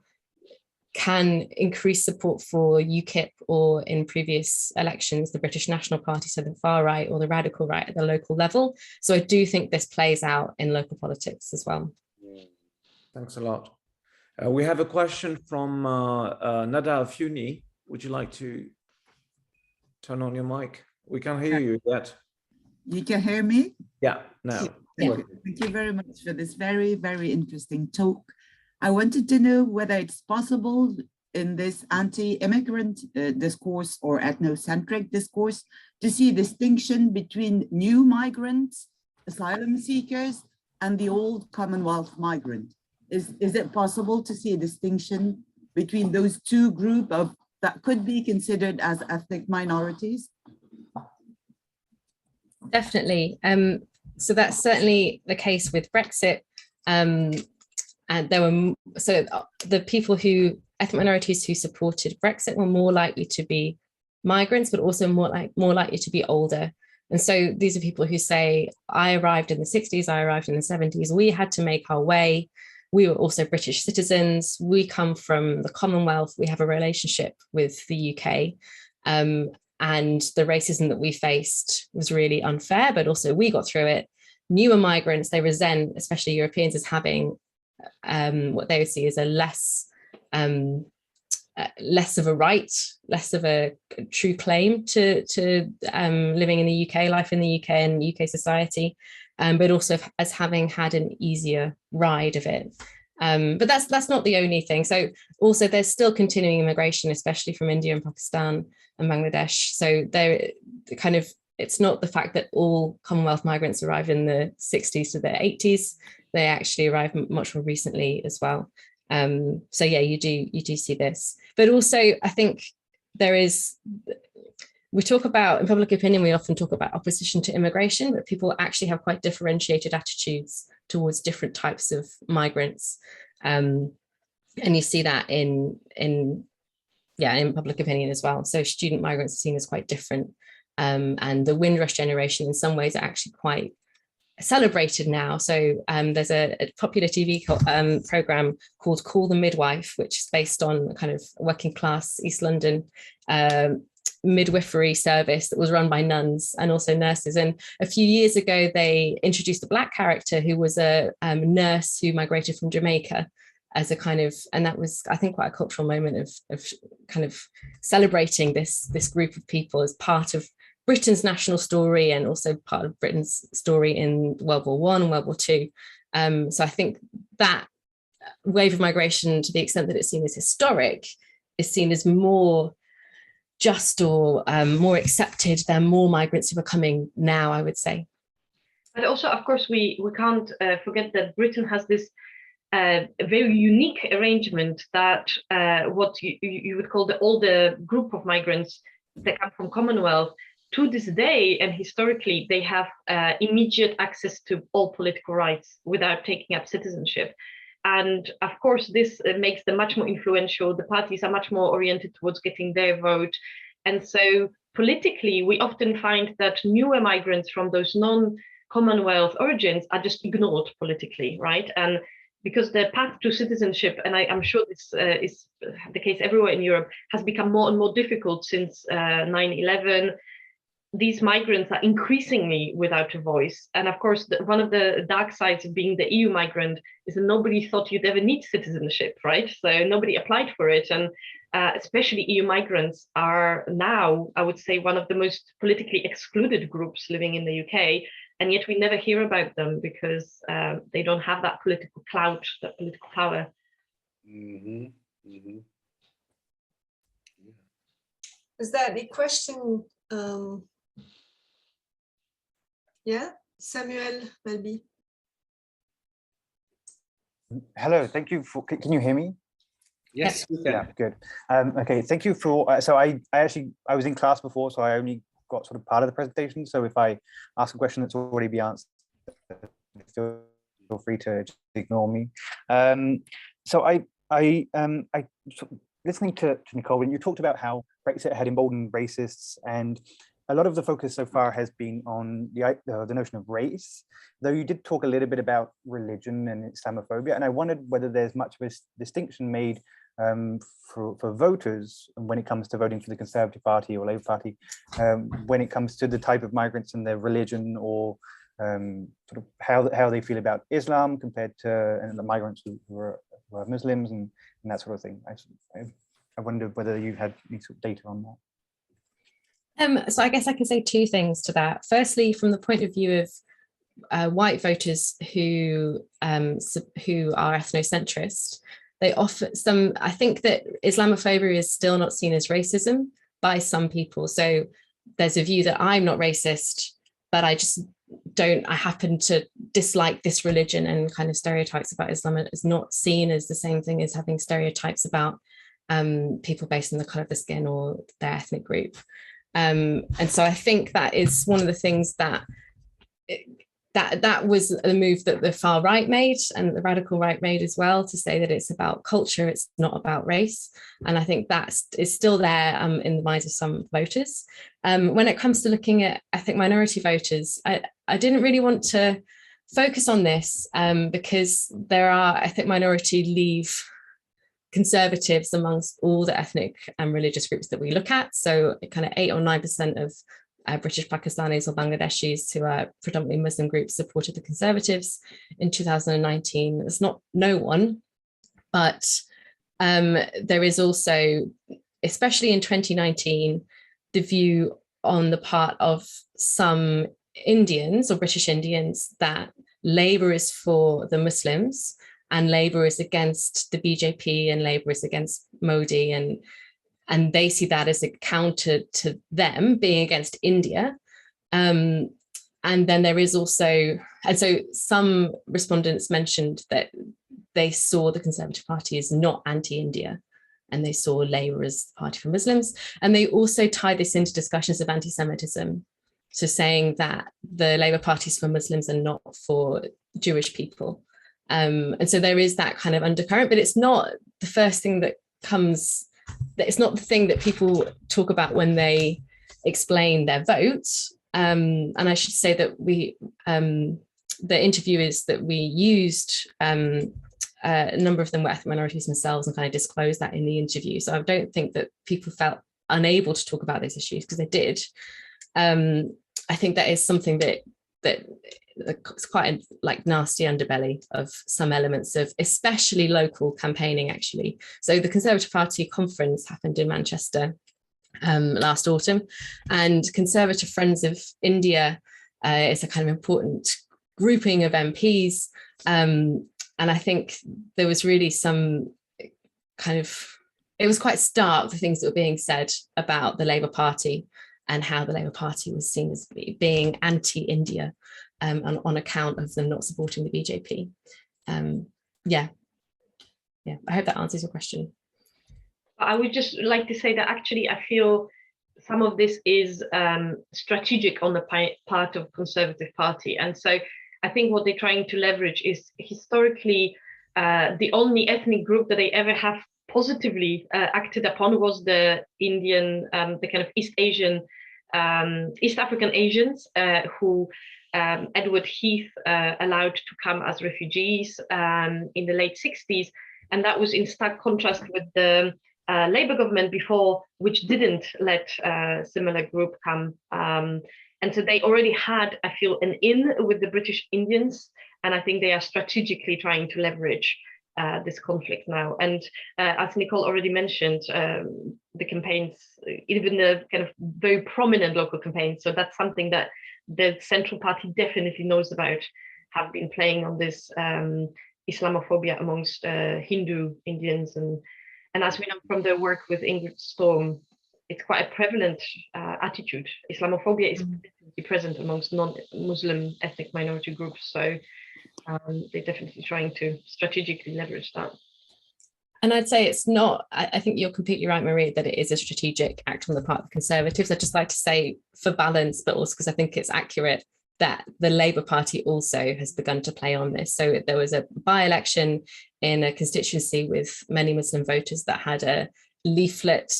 can increase support for UKIP, or in previous elections, the British National Party, so the far right or the radical right at the local level. So I do think this plays out in local politics as well. Thanks a lot. We have a question from Nada Funi. Would you like to turn on your mic? We can't hear you yet. You can hear me? Yeah, now. Thank you very much for this very, very interesting talk. I wanted to know whether it's possible in this anti-immigrant discourse or ethnocentric discourse to see a distinction between new migrants, asylum seekers, and the old Commonwealth migrant. Is it possible to see a distinction between those two groups that could be considered as ethnic minorities? Definitely. So that's certainly the case with Brexit. And there were, so the people ethnic minorities who supported Brexit were more likely to be migrants, but also more likely to be older. And so these are people who say, I arrived in the 60s, I arrived in the 70s, we had to make our way. We were also British citizens. We come from the Commonwealth. We have a relationship with the UK. And the racism that we faced was really unfair, but also we got through it. Newer migrants, they resent, especially Europeans, as having what they would see as a less of a right, less of a true claim to living in the UK, life in the UK and UK society, but also as having had an easier ride of it. But that's not the only thing. So also there's still continuing immigration, especially from India and Pakistan and Bangladesh. So there kind of, it's not the fact that all Commonwealth migrants arrived in the 60s to the 80s. They actually arrived much more recently as well. So yeah, you do see this, but also I think we talk about, in public opinion, we often talk about opposition to immigration, but people actually have quite differentiated attitudes towards different types of migrants. And you see that in public opinion as well. So student migrants are seen as quite different. And the Windrush generation in some ways are actually quite celebrated now. So there's a popular TV program called Call the Midwife, which is based on a kind of working class East London midwifery service that was run by nuns and also nurses. And a few years ago, they introduced a Black character who was a nurse who migrated from Jamaica as a kind of, and that was, I think, quite a cultural moment of kind of celebrating this group of people as part of Britain's national story and also part of Britain's story in World War I and World War II. So I think that wave of migration, to the extent that it's seen as historic, is seen as more just or more accepted than more migrants who are coming now, I would say. But also, of course, we can't forget that Britain has this very unique arrangement that what you would call the older group of migrants that come from Commonwealth, to this day and historically, they have immediate access to all political rights without taking up citizenship. And of course, this makes them much more influential. The parties are much more oriented towards getting their vote. And so politically, we often find that newer migrants from those non-Commonwealth origins are just ignored politically, right? And because the path to citizenship, and I'm sure this is the case everywhere in Europe, has become more and more difficult since 9/11. These migrants are increasingly without a voice. And of course, one of the dark sides of being the EU migrant is that nobody thought you'd ever need citizenship, right? So nobody applied for it. And especially EU migrants are now, I would say, one of the most politically excluded groups living in the UK. And yet we never hear about them because they don't have that political clout, that political power. Mm-hmm. Mm-hmm. Is that the question? Yeah, Samuel Melby. Hello, thank you for, can you hear me? Yes, we can. Yeah, good. Okay, thank you for, so I was in class before, so I only got sort of part of the presentation. So if I ask a question that's already been answered, feel free to just ignore me. So listening to Nicole, when you talked about how Brexit had emboldened racists, and a lot of the focus so far has been on the notion of race, though you did talk a little bit about religion and Islamophobia. And I wondered whether there's much of a distinction made for voters when it comes to voting for the Conservative Party or Labour Party, when it comes to the type of migrants and their religion, or sort of how they feel about Islam compared to the migrants who are Muslims and that sort of thing. I wondered whether you had any sort of data on that. So I guess I can say two things to that. Firstly, from the point of view of white voters who are ethnocentrist, they offer some, I think that Islamophobia is still not seen as racism by some people. So there's a view that I'm not racist, but I happen to dislike this religion, and kind of stereotypes about Islam is not seen as the same thing as having stereotypes about people based on the color of the skin or their ethnic group. And so I think that is one of the things that that was a move that the far right made and the radical right made as well, to say that it's about culture, it's not about race. And I think that is still there in the minds of some voters. When it comes to looking at ethnic minority voters, I didn't really want to focus on this because there are ethnic minority leave conservatives amongst all the ethnic and religious groups that we look at. So kind of 8 or 9% of British Pakistanis or Bangladeshis, who are predominantly Muslim groups, supported the Conservatives in 2019. It's not no one, but there is also, especially in 2019, the view on the part of some Indians or British Indians that Labour is for the Muslims and Labour is against the BJP and Labour is against Modi, and they see that as a counter to them being against India. And then there is also, and so some respondents mentioned that they saw the Conservative Party as not anti-India, and they saw Labour as the party for Muslims. And they also tie this into discussions of anti-Semitism. So saying that the Labour Party is for Muslims and not for Jewish people. And so there is that kind of undercurrent, but it's not the first thing that comes, it's not the thing that people talk about when they explain their votes. And I should say that we, the interviewers that we used, a number of them were ethnic minorities themselves and kind of disclosed that in the interview. So I don't think that people felt unable to talk about those issues, because they did. I think that is something that it's quite a like nasty underbelly of some elements of especially local campaigning, actually. So the Conservative Party conference happened in Manchester last autumn, and Conservative Friends of India is a kind of important grouping of MPs. And I think there was really some kind of, it was quite stark, the things that were being said about the Labour Party and how the Labour Party was seen as being anti-India on account of them not supporting the BJP. Yeah, I hope that answers your question. I would just like to say that actually I feel some of this is strategic on the part of Conservative Party. And so I think what they're trying to leverage is historically the only ethnic group that they ever have positively acted upon was the Indian, the kind of East African Asians who Edward Heath allowed to come as refugees in the late 60s. And that was in stark contrast with the Labour government before, which didn't let a similar group come. And so they already had, I feel, an in with the British Indians. And I think they are strategically trying to leverage this conflict now. And as Nicole already mentioned, the campaigns, even the kind of very prominent local campaigns, so that's something that the Central Party definitely knows about, have been playing on this Islamophobia amongst Hindu Indians. And as we know from the work with Ingrid Storm, it's quite a prevalent attitude. Islamophobia is present amongst non-Muslim ethnic minority groups. So they're definitely trying to strategically leverage that. And I'd say it's not, I think you're completely right, Maria, that it is a strategic act on the part of Conservatives. I'd just like to say for balance, but also because I think it's accurate, that the Labour Party also has begun to play on this. So there was a by-election in a constituency with many Muslim voters that had a leaflet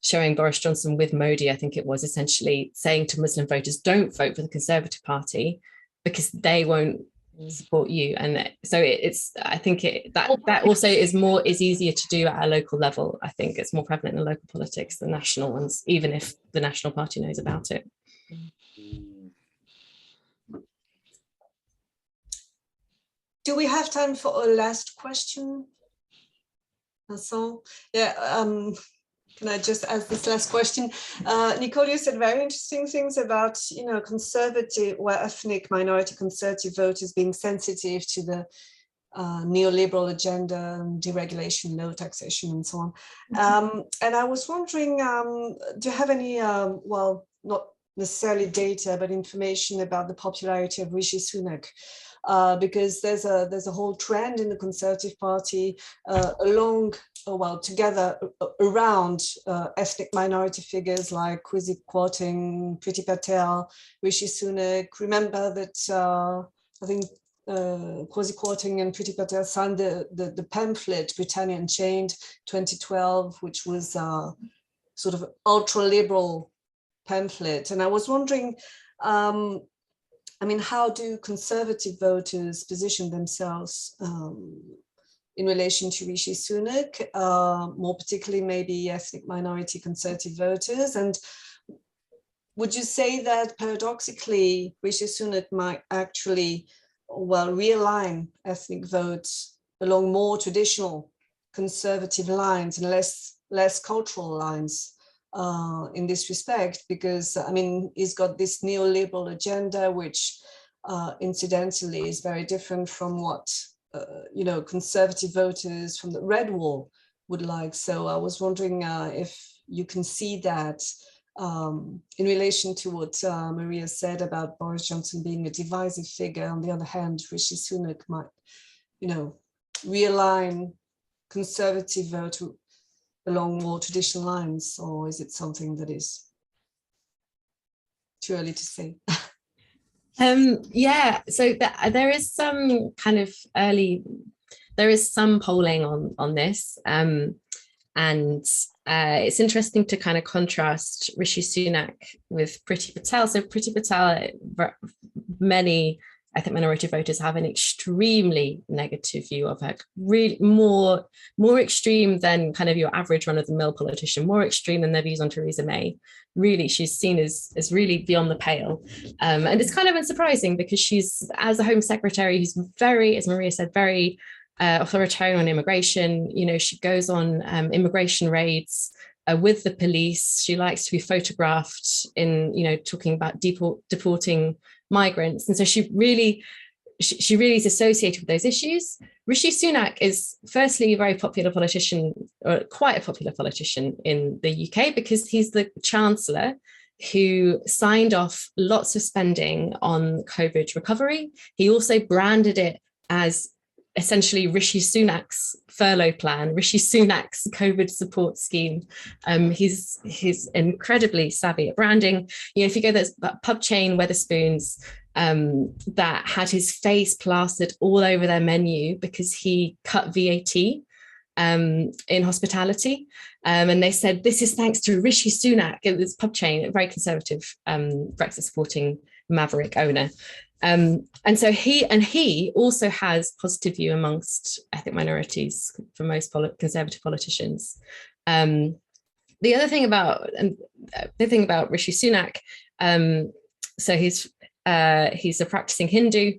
showing Boris Johnson with Modi, I think it was, essentially saying to Muslim voters, don't vote for the Conservative Party because they won't support you. And so it's, I think that also is easier to do at a local level. I think it's more prevalent in local politics than national ones, even if the National Party knows about it. Do we have time for a last question? Vincent? Yeah, can I just ask this last question? Nicole, you said very interesting things about, conservative or ethnic minority conservative voters being sensitive to the neoliberal agenda, deregulation, low taxation, and so on. And I was wondering, do you have any, well, not necessarily data, but information about the popularity of Rishi Sunak because there's a whole trend in the Conservative Party together around ethnic minority figures like Kwasi Kwarteng, Priti Patel, Rishi Sunak. Remember that I think Kwasi Kwarteng and Priti Patel signed the pamphlet Britannia Unchained 2012, which was sort of ultra-liberal pamphlet. And I was wondering, how do Conservative voters position themselves in relation to Rishi Sunak, more particularly maybe ethnic minority Conservative voters? And would you say that paradoxically, Rishi Sunak might actually, realign ethnic votes along more traditional Conservative lines and less cultural lines in this respect? Because he's got this neoliberal agenda, which incidentally is very different from what Conservative voters from the Red Wall would like. So I was wondering if you can see that in relation to what Maria said about Boris Johnson being a divisive figure. On the other hand, Rishi Sunak might, realign Conservative vote along more traditional lines, or is it something that is too early to say? So there is some kind of there is some polling on this, and it's interesting to kind of contrast Rishi Sunak with Priti Patel. So Priti Patel, many ethnic minority voters have an extremely negative view of her, really more extreme than kind of your average run-of-the-mill politician, more extreme than their views on Theresa May. Really, she's seen as really beyond the pale. And it's kind of unsurprising because she's, as a Home Secretary, who's very, as Maria said, very authoritarian on immigration. She goes on immigration raids with the police. She likes to be photographed in, talking about deporting migrants. And so she really is associated with those issues. Rishi Sunak is firstly a very popular politician, or quite a popular politician in the UK, because he's the Chancellor who signed off lots of spending on COVID recovery. He also branded it as essentially Rishi Sunak's furlough plan, Rishi Sunak's COVID support scheme. He's incredibly savvy at branding. If you go, there's that pub chain Wetherspoons that had his face plastered all over their menu because he cut VAT in hospitality. And they said, this is thanks to Rishi Sunak, this pub chain, a very conservative Brexit supporting maverick owner. And so he also has positive view amongst ethnic minorities for most conservative politicians. The other thing about Rishi Sunak, so he's a practicing Hindu.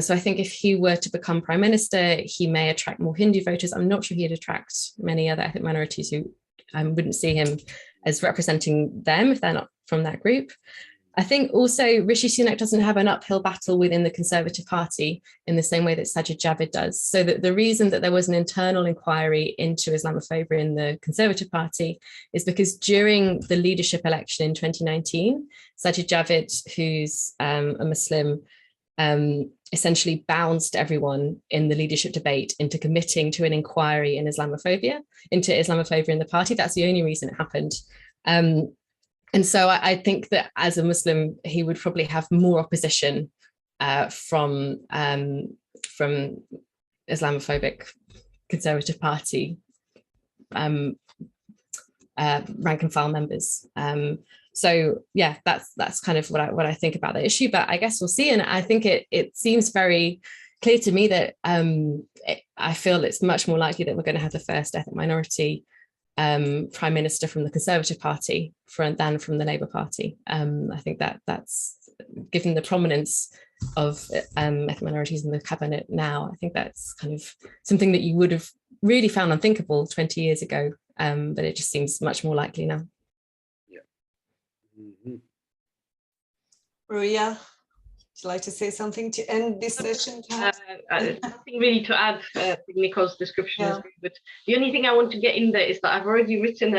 So I think if he were to become prime minister, he may attract more Hindu voters. I'm not sure he'd attract many other ethnic minorities who wouldn't see him as representing them if they're not from that group. I think also Rishi Sunak doesn't have an uphill battle within the Conservative Party in the same way that Sajid Javid does. So that the reason that there was an internal inquiry into Islamophobia in the Conservative Party is because during the leadership election in 2019, Sajid Javid, who's a Muslim, essentially bounced everyone in the leadership debate into committing to an inquiry into Islamophobia in the party. That's the only reason it happened. And so I think that as a Muslim, he would probably have more opposition from Islamophobic Conservative Party rank and file members. So yeah, that's kind of what I think about the issue. But I guess we'll see. And I think it seems very clear to me that I feel it's much more likely that we're going to have the first ethnic minority prime minister from the Conservative Party than from the Labour Party. I think that's, given the prominence of ethnic minorities in the cabinet now, I think that's kind of something that you would have really found unthinkable 20 years ago, but it just seems much more likely now. Yeah. Mm-hmm. Maria, would you like to say something to end this session? Nothing really to add. I think Nicole's description is good, but the only thing I want to get in there is that I've already written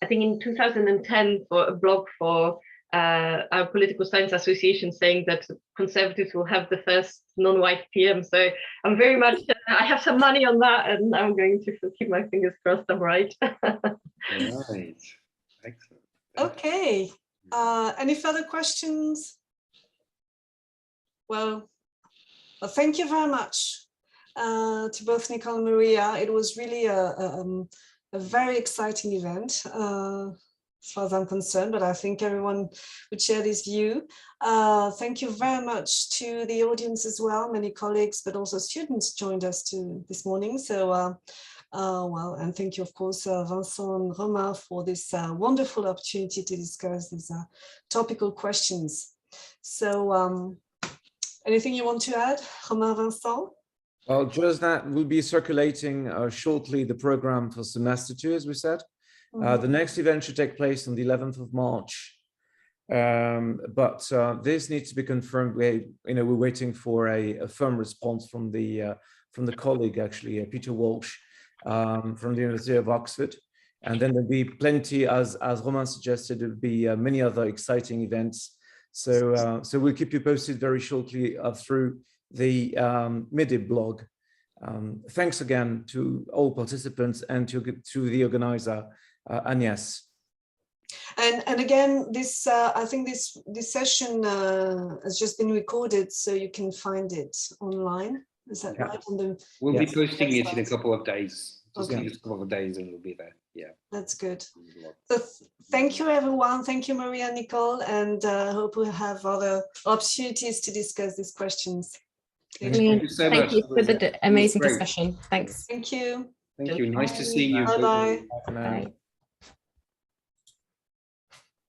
I think in 2010 for a blog for our political science association saying that Conservatives will have the first non-white PM. So I'm very much, I have some money on that, and I'm going to keep my fingers crossed I'm right. Right. Excellent. Okay. Any further questions? Well, thank you very much to both Nicole and Maria. It was really a very exciting event, as far as I'm concerned, but I think everyone would share this view. Thank you very much to the audience as well. Many colleagues, but also students joined us this morning. So, well, and thank you, of course, Vincent and Romain, for this wonderful opportunity to discuss these topical questions. So, anything you want to add, Romain, Vincent? Well, just that we'll be circulating shortly the program for semester 2, as we said. The next event should take place on the 11th of March. But this needs to be confirmed. We're waiting for a firm response from the colleague, actually, Peter Walsh, from the University of Oxford. And then there'll be plenty, as Romain suggested, there'll be many other exciting events. So we'll keep you posted very shortly through the MIDIB blog. Thanks again to all participants and to the organizer, Agnès. And again, this I think this session has just been recorded, so you can find it online. Is that right? We'll be posting it in a couple of days. Just Okay. give us a couple of days and it'll be there. Yeah. That's good. So thank you, everyone. Thank you, Maria and Nicole, and hope we'll have other opportunities to discuss these questions. Thank you so much. Thank you for the amazing discussion. Thanks. Thank you. Thank you. Nice to see you. Bye-bye. Bye.